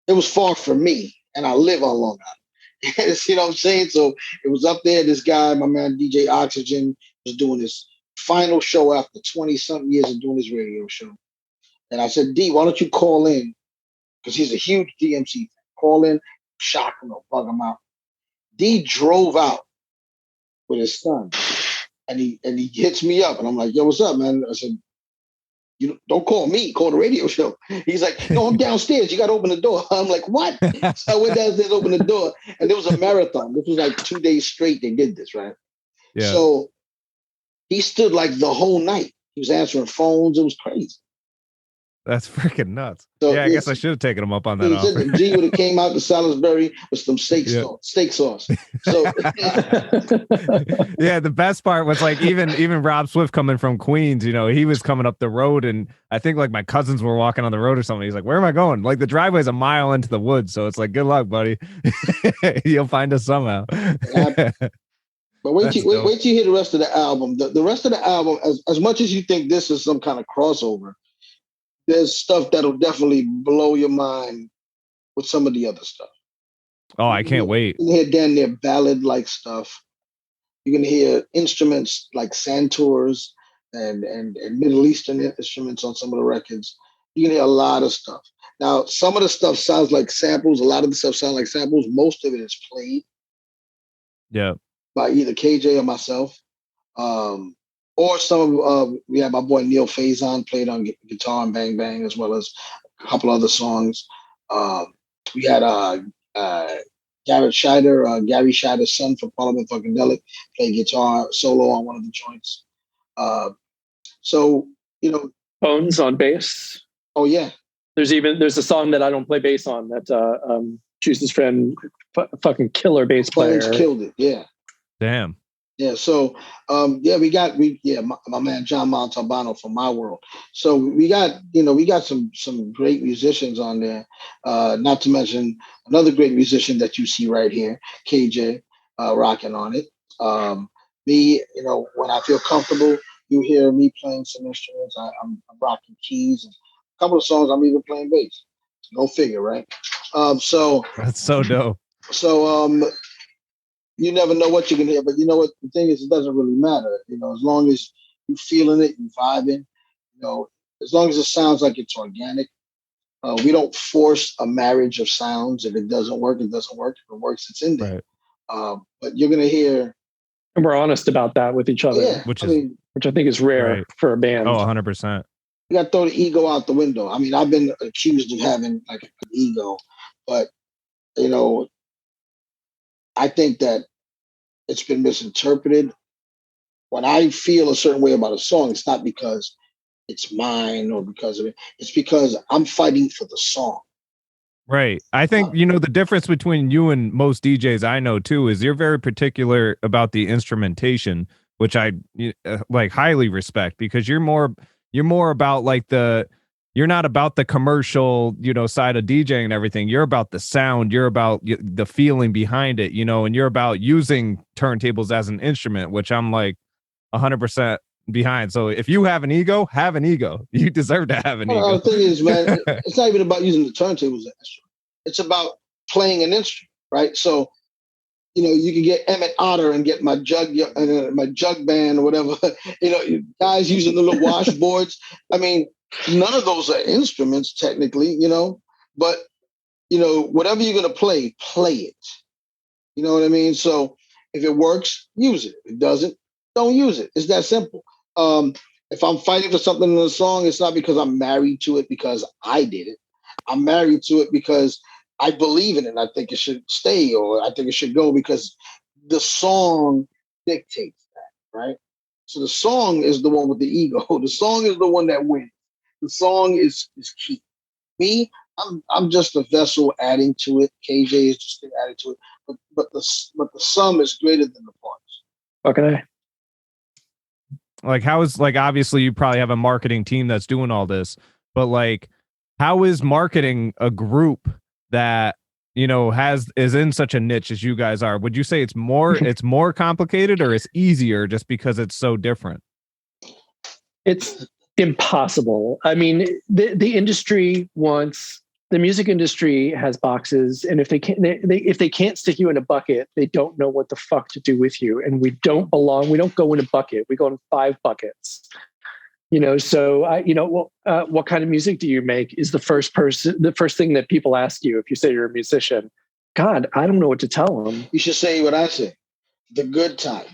It was far from me, and I live on Long Island. You know what I'm saying? So it was up there. This guy, my man DJ Oxygen, was doing his final show after 20-something years of doing his radio show. And I said, D, why don't you call in? Because he's a huge DMC fan. Call in, shock him or bug him out. D drove out with his son. And he hits me up. And I'm like, yo, what's up, man? I said, you don't call me, call the radio show. He's like, no, I'm downstairs. You got to open the door. I'm like, what? So I went downstairs, opened the door, and there was a marathon. This was like 2 days straight they did this, right? Yeah. So he stood like the whole night. He was answering phones. It was crazy. That's freaking nuts. So yeah, I guess I should have taken him up on that offer. G would have came out to Salisbury with some steak sauce. So yeah, the best part was like even Rob Swift coming from Queens, he was coming up the road, and I think like my cousins were walking on the road or something. He's like, where am I going? Like the driveway's a mile into the woods, so it's like, good luck, buddy. You'll find us somehow. But wait till you hear the rest of the album. The rest of the album, as much as you think this is some kind of crossover, there's stuff that'll definitely blow your mind with some of the other stuff. Oh, I can't wait. You can hear down there ballad-like stuff. You're going to hear instruments like santors and Middle Eastern instruments on some of the records. You're going to hear a lot of stuff. Now, some of the stuff sounds like samples. A lot of the stuff sounds like samples. Most of it is played. Yeah. By either KJ or myself. Or some we had my boy Neil Faison played on guitar and Bang Bang, as well as a couple other songs. We had Gary Scheider's son from Parliament Funkadelic, played guitar solo on one of the joints. Bones on bass. Oh yeah. There's a song that I don't play bass on that Juice's friend fucking killer bass player. Bones killed it, yeah. Damn. Yeah, so my man John Montalbano from My World. So we got some great musicians on there. Not to mention another great musician that you see right here, KJ, rocking on it. Me, when I feel comfortable, you hear me playing some instruments. I'm rocking keys, and a couple of songs I'm even playing bass. Go figure, right? So that's so dope. So you never know what you're gonna hear. But you know what? The thing is, it doesn't really matter. As long as you feeling it, you vibing. As long as it sounds like it's organic. We don't force a marriage of sounds. If it doesn't work, it doesn't work. If it works, it's in there. Right. But you're gonna hear, and we're honest about that with each other, which I think is rare right. for a band. Oh, 100%. You got to throw the ego out the window. I mean, I've been accused of having like an ego, but I think that it's been misinterpreted. When I feel a certain way about a song, it's not because it's mine or because of it. It's because I'm fighting for the song. Right. I think, the difference between you and most DJs I know too is you're very particular about the instrumentation, which I like highly respect, because you're more about like you're not about the commercial, side of DJing and everything. You're about the sound. You're about the feeling behind it, and you're about using turntables as an instrument, which I'm like 100% behind. So if you have an ego, have an ego. You deserve to have an ego. The thing is, man, it's not even about using the turntables as an instrument. It's about playing an instrument, right? So, you can get Emmett Otter and get my jug band or whatever. Guys using the little washboards. I mean, none of those are instruments technically, but whatever you're gonna play it. You know what I mean? So if it works, use it. If it doesn't, don't use it. It's that simple. If I'm fighting for something in a song, it's not because I'm married to it because I did it. I'm married to it because I believe in it. And I think it should stay, or I think it should go because the song dictates that, right? So the song is the one with the ego. The song is the one that wins. The song is key. Me, I'm just a vessel adding to it. KJ is just adding to it. But the sum is greater than the parts. Okay. Like, how is, like, obviously you probably have a marketing team that's doing all this, but like, how is marketing a group that is in such a niche as you guys are? Would you say it's more complicated, or it's easier just because it's so different? It's impossible. I mean, the music industry has boxes, and if they can't stick you in a bucket, they don't know what the fuck to do with you. And we don't belong. We don't go in a bucket. We go in 5 buckets. So what kind of music do you make is the first thing that people ask you if you say you're a musician. God, I don't know what to tell them. You should say what I say, the good kind.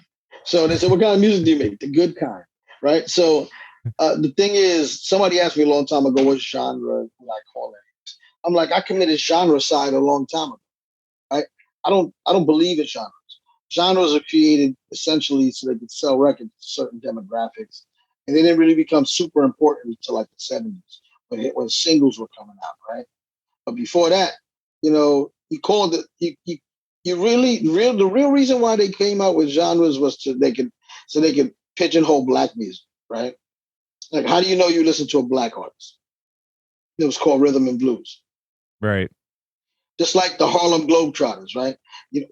So they say, what kind of music do you make? The good kind, right? So the thing is, somebody asked me a long time ago, what genre would I call it? I'm like, I committed genre side a long time ago, right? I don't believe in genres. Genres are created essentially so they could sell records to certain demographics. And they didn't really become super important until like the 70s when singles were coming out, right? But before that, you called it. The real reason why they came out with genres was so they could pigeonhole black music, right? Like, how do you know you listen to a black artist? It was called rhythm and blues, right? Just like the Harlem Globetrotters, right? You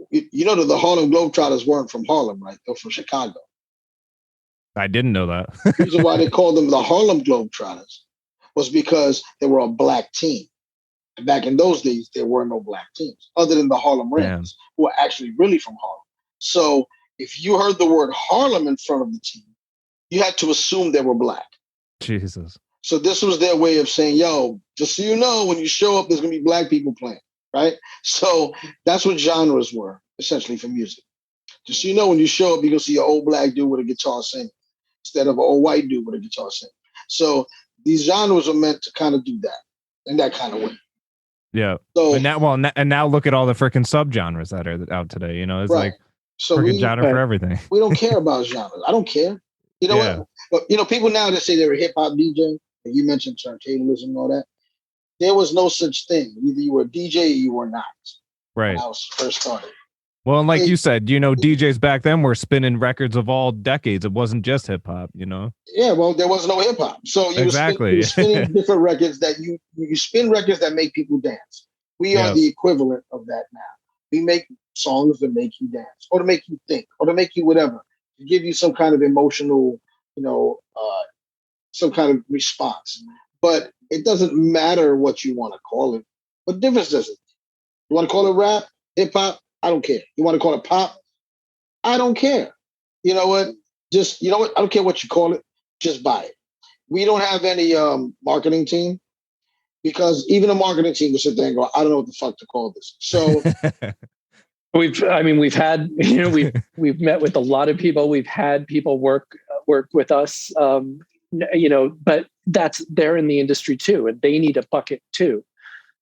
know that the Harlem Globetrotters weren't from Harlem, right? They're from Chicago. I didn't know that. The reason why they called them the Harlem Globetrotters was because they were a black team. And back in those days, there were no black teams other than the Harlem Rams, who were actually really from Harlem. So if you heard the word Harlem in front of the team, you had to assume they were black. Jesus. So this was their way of saying, yo, just so you know, when you show up, there's going to be black people playing, right? So that's what genres were, essentially, for music. Just so you know, when you show up, you're going to see an old black dude with a guitar singing instead of an old white dude with a guitar singing. So these genres are meant to kind of do that in that kind of way. Yeah. So now look at all the freaking subgenres that are out today. It's right. Like freaking genre for everything. We don't care about genres. I don't care. You know what? But people now that say they're a hip hop DJ, and you mentioned turntablism and all that. There was no such thing. Either you were a DJ or you were not. Right. When I was first started. Well, and like you said, DJs back then were spinning records of all decades. It wasn't just hip hop, Yeah, well, there was no hip hop, so you were spinning different records that you spin records that make people dance. We are the equivalent of that now. We make songs that make you dance, or to make you think, or to make you whatever, to give you some kind of emotional, some kind of response. But it doesn't matter what you want to call it. What difference does it? You want to call it rap, hip hop? I don't care. You want to call it pop? I don't care. You know what? Just, you know what? I don't care what you call it. Just buy it. We don't have any marketing team because even the marketing team will sit there and go, I don't know what the fuck to call this. So we've had, we've met with a lot of people. We've had people work with us, but they're in the industry too, and they need a bucket too.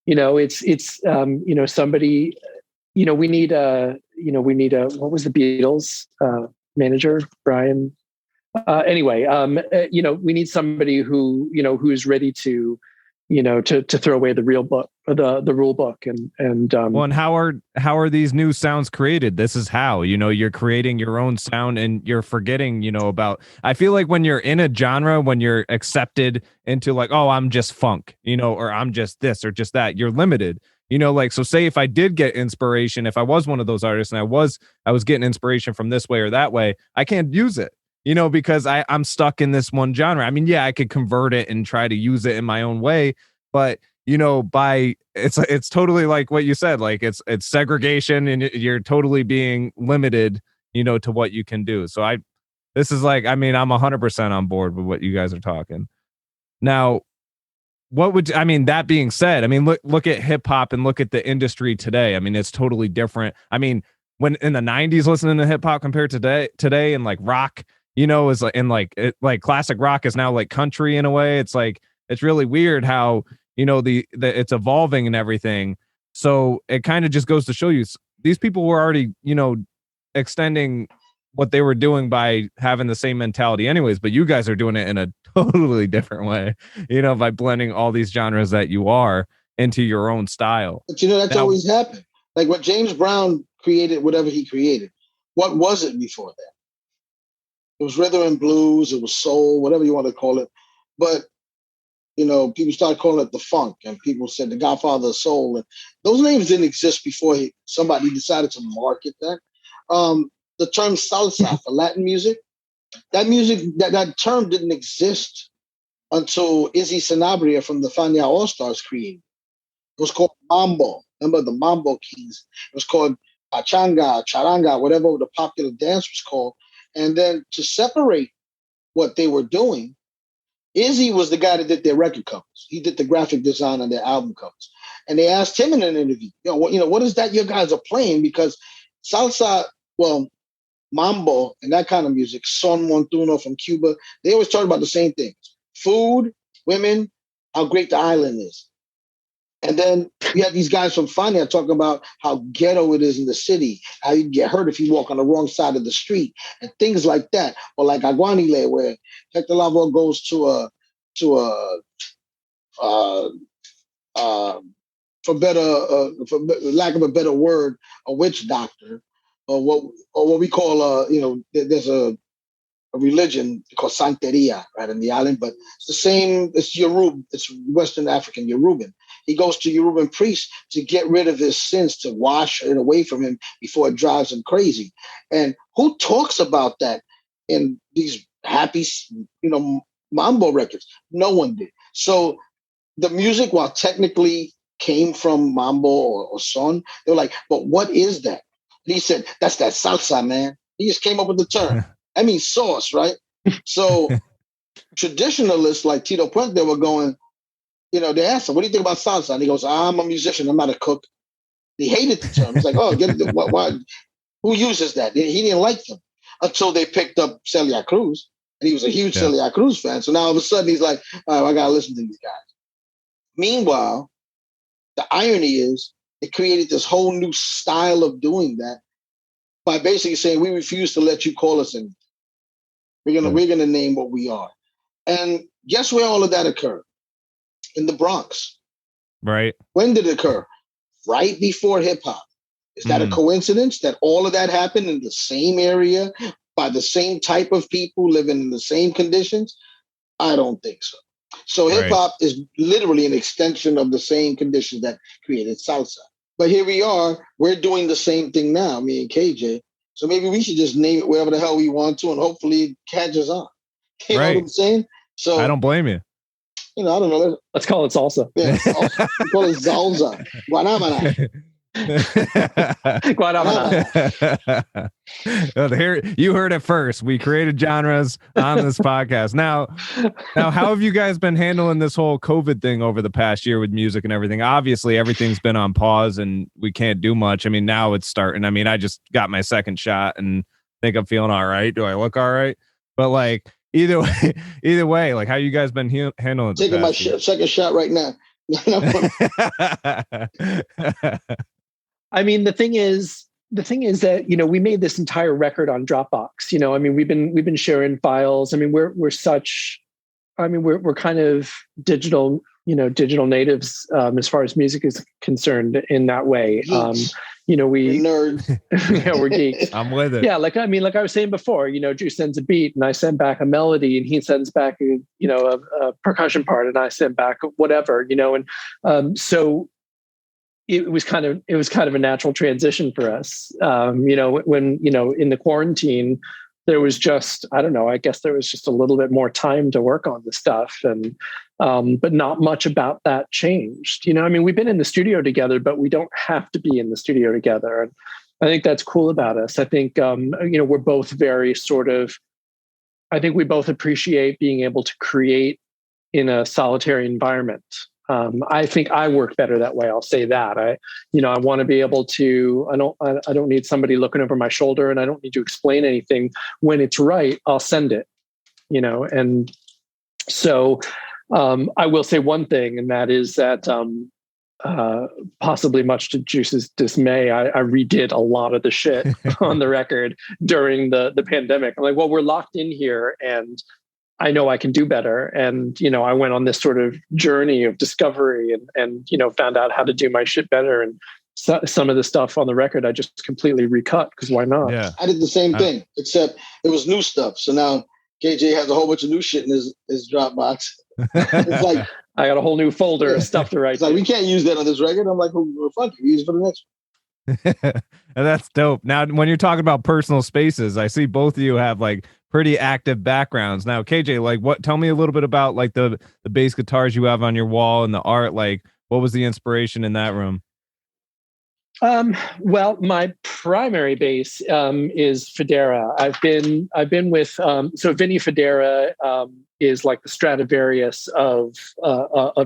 It's somebody, we need a, what was the Beatles manager, Brian? We need somebody who, who's ready to, to throw away the real book, the rule book, and how are these new sounds created? This is how, you're creating your own sound, and you're forgetting, about. I feel like when you're in a genre, when you're accepted into like, oh, I'm just funk, or I'm just this or just that, you're limited. So say if I did get inspiration, if I was one of those artists and I was getting inspiration from this way or that way, I can't use it. Because I'm stuck in this one genre. I mean, yeah, I could convert it and try to use it in my own way, but it's totally like what you said, like it's segregation, and you're totally being limited, to what you can do. So I'm 100% on board with what you guys are talking. Now, that being said, look at hip hop and look at the industry today. It's totally different. When in the 90s listening to hip hop compared to today and like rock, is like classic rock is now like country in a way. It's like, it's really weird how, the it's evolving and everything. So it kind of just goes to show you these people were already, extending what they were doing by having the same mentality anyways, but you guys are doing it in a totally different way, by blending all these genres that you are into your own style. But that's always happened. Like when James Brown created whatever he created, what was it before that? It was rhythm and blues, it was soul, whatever you want to call it. But, people started calling it the funk, and people said the Godfather of Soul. And those names didn't exist before somebody decided to market that. The term salsa for Latin music, that term didn't exist until Izzy Sanabria from the Fania All-Stars created it. It was called mambo. Remember the Mambo Kings? It was called pachanga, charanga, whatever the popular dance was called. And then to separate what they were doing, Izzy was the guy that did their record covers. He did the graphic design on their album covers. And they asked him in an interview, what is that you guys are playing? Because salsa, mambo and that kind of music, son montuno from Cuba, they always talk about the same things. Food, women, how great the island is. And then you have these guys from Fania talking about how ghetto it is in the city, how you get hurt if you walk on the wrong side of the street, and things like that. Or like Aguanile, where Hector Lavoe goes to for lack of a better word, a witch doctor, or what we call there's a religion called Santeria, right, in the island, but it's the same. It's Yoruba. It's Western African Yoruban. He goes to Yoruban priests to get rid of his sins, to wash it away from him before it drives him crazy. And who talks about that in these happy, mambo records? No one did. So the music, while technically came from mambo or son, they're like, but what is that? And he said, that's that salsa, man. He just came up with the term. I mean, sauce, right? So traditionalists like Tito Puente were going, they asked him, what do you think about salsa? And he goes, I'm a musician, I'm not a cook. He hated the term. He's like, oh, why? Who uses that? He didn't like them until they picked up Celia Cruz. And he was a huge Celia Cruz fan. So now all of a sudden he's like, all right, I got to listen to these guys. Meanwhile, the irony is it created this whole new style of doing that by basically saying, we refuse to let you call us anything. We're gonna name what we are. And guess where all of that occurred? In the Bronx. Right. When did it occur? Right before hip hop. Is that a coincidence that all of that happened in the same area by the same type of people living in the same conditions? I don't think so. So hip hop is literally an extension of the same conditions that created salsa. But here we are, we're doing the same thing now, me and KJ. So maybe we should just name it whatever the hell we want to, and hopefully it catches on. You know what I'm saying? So I don't blame you. I don't know. Let's call it salsa. Yeah, salsa. We call it salsa. Guanabana. Guadamara. Here, you heard it first. We created genres on this podcast. Now, how have you guys been handling this whole COVID thing over the past year with music and everything? Obviously, everything's been on pause and we can't do much. I mean, now it's starting. I mean, I just got my second shot and think I'm feeling all right. Do I look all right? But like either way, like how you guys been handling it? Taking my second shot right now. I mean, the thing is that, you know, we made this entire record on Dropbox. You know, I mean, we've been sharing files. I mean, we're kind of digital natives as far as music is concerned in that way. You know, we're nerds. Yeah, we're geeks. I'm with it. Yeah, like I was saying before, you know, Drew sends a beat and I send back a melody, and he sends back a percussion part, and I send back whatever, you know, and so it was kind of a natural transition for us. You know, when, you know, in the quarantine, there was just, I don't know, I guess there was just a little bit more time to work on the stuff, and but not much about that changed. You know, I mean, we've been in the studio together, but we don't have to be in the studio together. And I think that's cool about us. I think, you know, we're both very I think we both appreciate being able to create in a solitary environment. I think I work better that way. I'll say that. I want to be able to, I don't need somebody looking over my shoulder, and I don't need to explain anything. When it's right, I'll send it, you know? And so, I will say one thing, and that is that, possibly much to Juice's dismay, I redid a lot of the shit on the record during the pandemic. I'm like, well, we're locked in here, and I know I can do better. And, you know, I went on this sort of journey of discovery and, you know, found out how to do my shit better. And some of the stuff on the record, I just completely recut, because why not? Yeah. I did the same thing, except it was new stuff. So now KJ has a whole bunch of new shit in his Dropbox. It's like, I got a whole new folder of stuff to write. It's like, we can't use that on this record. I'm like, well, fuck it, use it for the next one. And that's dope. Now, when you're talking about personal spaces, I see both of you have like pretty active backgrounds. Now, KJ, like, tell me a little bit about like the bass guitars you have on your wall and the art. Like, what was the inspiration in that room? Well, my primary bass is Federa. I've been with so Vinny Federa is like the Stradivarius of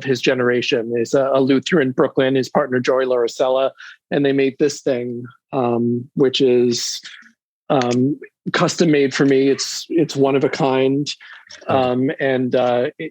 his generation. He's a Luther in Brooklyn. His partner Joey Laricella, and they made this thing, which is custom made for me. It's one of a kind, and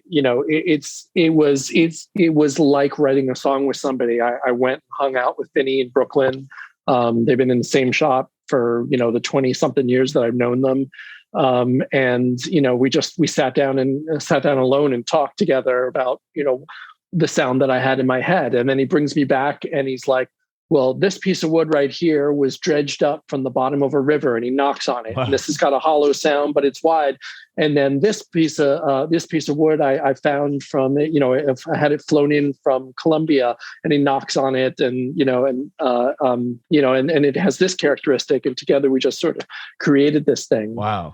you know, it was like writing a song with somebody. I went and hung out with Vinny in Brooklyn. They've been in the same shop for, you know, the 20 something years that I've known them. And, you know, we sat down alone and talked together about, you know, the sound that I had in my head. And then he brings me back and he's like, well, this piece of wood right here was dredged up from the bottom of a river, and he knocks on it. Wow. And this has got a hollow sound, but it's wide. And then this piece of wood I found from, you know, I had it flown in from Colombia, and he knocks on it, and, you know, and it has this characteristic, and together we just sort of created this thing. Wow.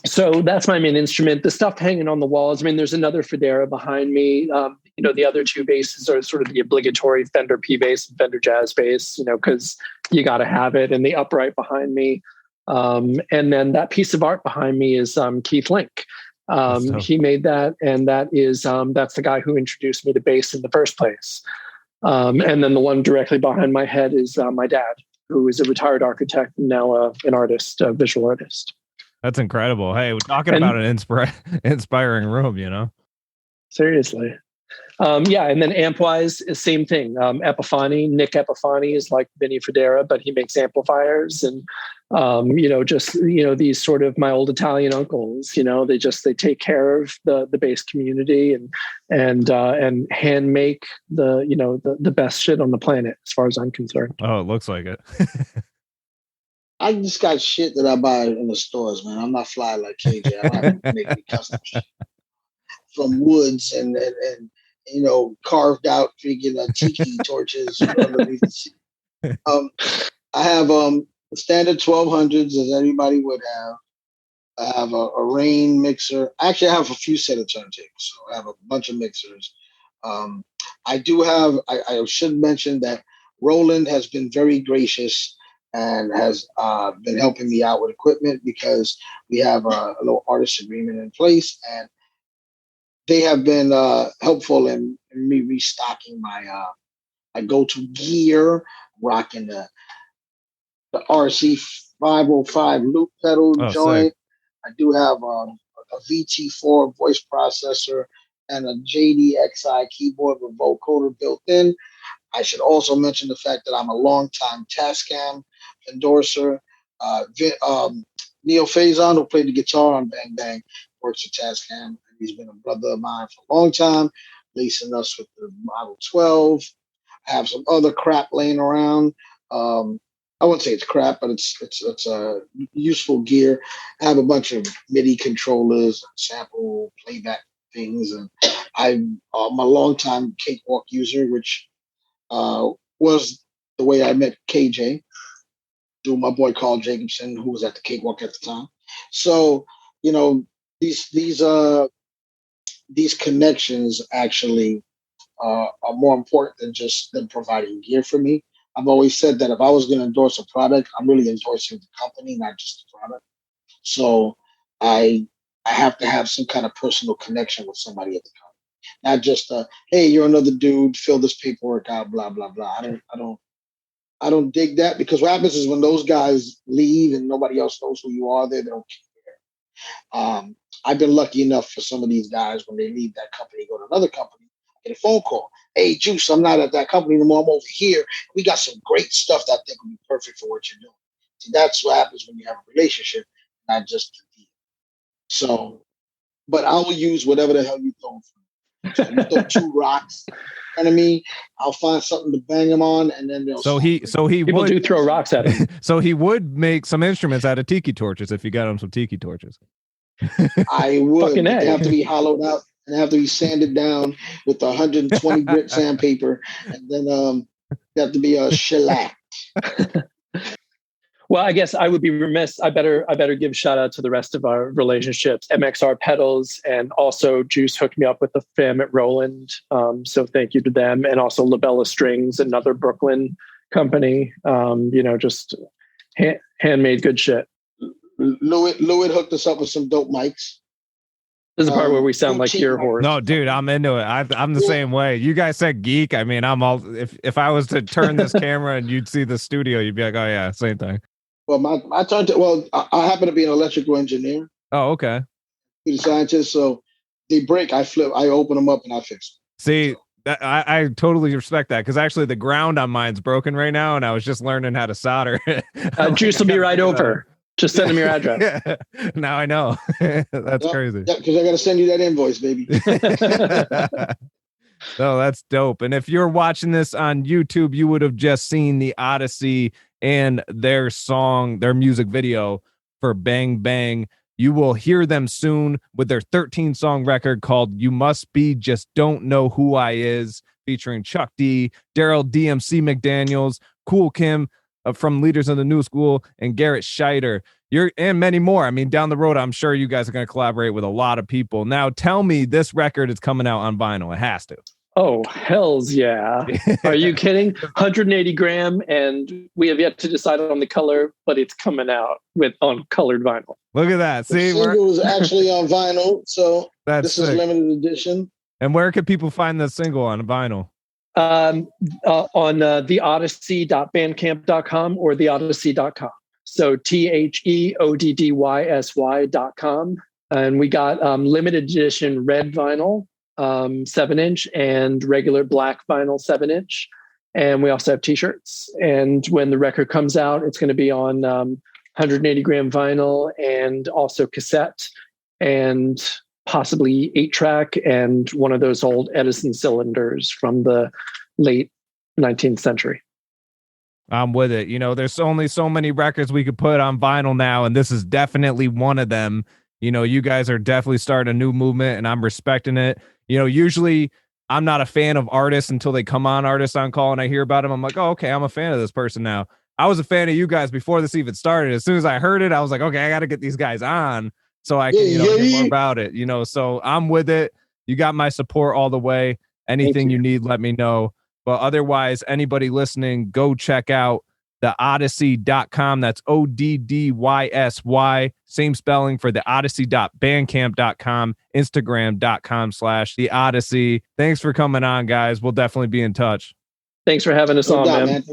So that's my main instrument. The stuff hanging on the walls, I mean, there's another Federa behind me. You know, the other two basses are sort of the obligatory Fender P bass and Fender Jazz bass, you know, because you got to have it. And the upright behind me. And then that piece of art behind me is Keith Link. He made that. And that is, that's the guy who introduced me to bass in the first place. And then the one directly behind my head is my dad, who is a retired architect and now an artist, a visual artist. That's incredible. Hey, we're talking about an inspiring room, you know? Seriously. Yeah, and then amp-wise, same thing. Nick Epifani is like Vinny Federa, but he makes amplifiers, and you know, just, you know, these sort of my old Italian uncles. You know, they take care of the bass community and hand make the best shit on the planet, as far as I'm concerned. Oh, it looks like it. I just got shit that I buy in the stores, man. I'm not fly like KJ. I have to make me custom shit from woods and you know, carved out freaking tiki torches underneath the seat. I have standard 1200s, as everybody would have. I have a rain mixer. Actually, I have a few set of turntables, so I have a bunch of mixers. I do have. I should mention that Roland has been very gracious and has been helping me out with equipment because we have a little artist agreement in place, and they have been helpful in me restocking my go-to gear, rocking the RC 505 loop pedal joint. Sick. I do have a VT4 voice processor and a JDXI keyboard with vocoder built in. I should also mention the fact that I'm a longtime Tascam endorser. Neil Faison, who played the guitar on Bang Bang, works at Tascam. He's been a brother of mine for a long time, leasing us with the Model 12. I have some other crap laying around. I wouldn't say it's crap, but it's useful gear. I have a bunch of MIDI controllers, sample playback things, and I'm a longtime Cakewalk user, which was the way I met KJ through my boy Carl Jacobson, who was at the Cakewalk at the time. So, you know, these connections actually are more important than just them providing gear for me. I've always said that if I was going to endorse a product, I'm really endorsing the company, not just the product. So I have to have some kind of personal connection with somebody at the company, not just hey, you're another dude, fill this paperwork out, blah blah blah. I don't dig that, because what happens is when those guys leave and nobody else knows who you are, they don't care. I've been lucky enough for some of these guys, when they leave that company, go to another company, get a phone call. Hey, Juice, I'm not at that company anymore. I'm over here. We got some great stuff that I think would be perfect for what you're doing. See, that's what happens when you have a relationship, not just a deal. So, but I will use whatever the hell you throw for me. So you throw two rocks in front of me, I'll find something to bang them on, and then they'll. People do throw rocks at him. So he would make some instruments out of tiki torches if you got him some tiki torches. I would. They have to be hollowed out and have to be sanded down with 120 grit sandpaper, and then they have to be shellacked. Well, I guess I would be remiss. I better give shout out to the rest of our relationships. MXR Pedals, and also Juice hooked me up with the fam at Roland. So thank you to them, and also Labella Strings, another Brooklyn company. Just handmade good shit. Louis hooked us up with some dope mics. This is the part where we sound like ear horse. No, dude, I'm into it. I'm the same way. You guys said geek. I mean, I'm all. If I was to turn this camera and you'd see the studio, you'd be like, oh yeah, same thing. Well, I happen to be an electrical engineer. Oh, okay. Computer scientist, so they break, I open them up and I fix them. See, I totally respect that, because actually the ground on mine's broken right now, and I was just learning how to solder. Juice will be right over. Just send them your address. Yeah. Now I know. That's crazy. Yeah, because I got to send you that invoice, baby. No, that's dope. And if you're watching this on YouTube, you would have just seen the Oddysy and their music video for Bang Bang. You will hear them soon with their 13-song record called You Must Be Just Don't Know Who I Is, featuring Chuck D, Daryl DMC McDaniels, Cool Kim from Leaders of the New School, and Garrett Scheider. And many more. I mean, down the road, I'm sure you guys are going to collaborate with a lot of people. Now, tell me this record is coming out on vinyl. It has to. Oh, hells yeah. Are you kidding? 180 gram, and we have yet to decide on the color, but it's coming out on colored vinyl. Look at that. See, the single is actually on vinyl, so this is limited edition. And where can people find the single on vinyl? On theoddysy.bandcamp.com or theoddysy.com. So TheOddysy.com. And we got limited edition red vinyl, 7-inch, and regular black vinyl 7-inch. And we also have t-shirts. And when the record comes out, it's going to be on 180 gram vinyl, and also cassette, and possibly 8-track, and one of those old Edison cylinders from the late 19th century. I'm with it. There's only so many records we could put on vinyl now, and this is definitely one of them. You guys are definitely starting a new movement, and I'm respecting it. Usually I'm not a fan of artists until they come on Artists on Call and I hear about them. I'm like, oh, okay, I'm a fan of this person now. I was a fan of you guys before this even started. As soon as I heard it, I was like, okay, I got to get these guys on so I can, hear more about it. So I'm with it. You got my support all the way. Anything you need, let me know. But otherwise, anybody listening, go check out the Oddysy.com. That's Oddysy. Same spelling for the Oddysy.bandcamp.com, Instagram.com/the Oddysy. Thanks for coming on, guys. We'll definitely be in touch. Thanks for having us on, man.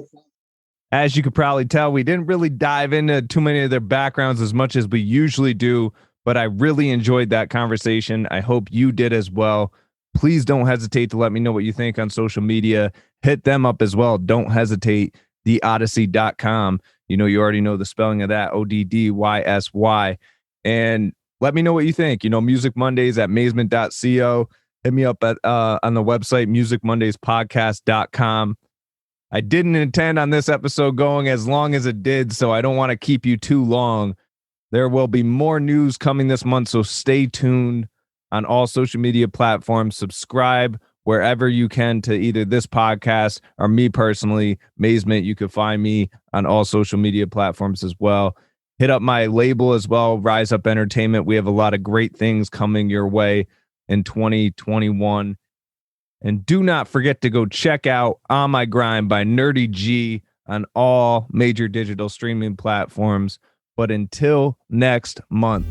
As you could probably tell, we didn't really dive into too many of their backgrounds as much as we usually do, but I really enjoyed that conversation. I hope you did as well. Please don't hesitate to let me know what you think on social media. Hit them up as well. Don't hesitate. TheOddysy.com. You already know the spelling of that, Oddysy. And let me know what you think. Music Mondays at mazement.co. Hit me up at on the website, musicmondayspodcast.com. I didn't intend on this episode going as long as it did, so I don't want to keep you too long. There will be more news coming this month, so stay tuned on all social media platforms. Subscribe wherever you can to either this podcast or me personally, Mazement. You can find me on all social media platforms as well. Hit up my label as well, Rise Up Entertainment. We have a lot of great things coming your way in 2021. And do not forget to go check out On My Grind by Nerdy G on all major digital streaming platforms. But until next month.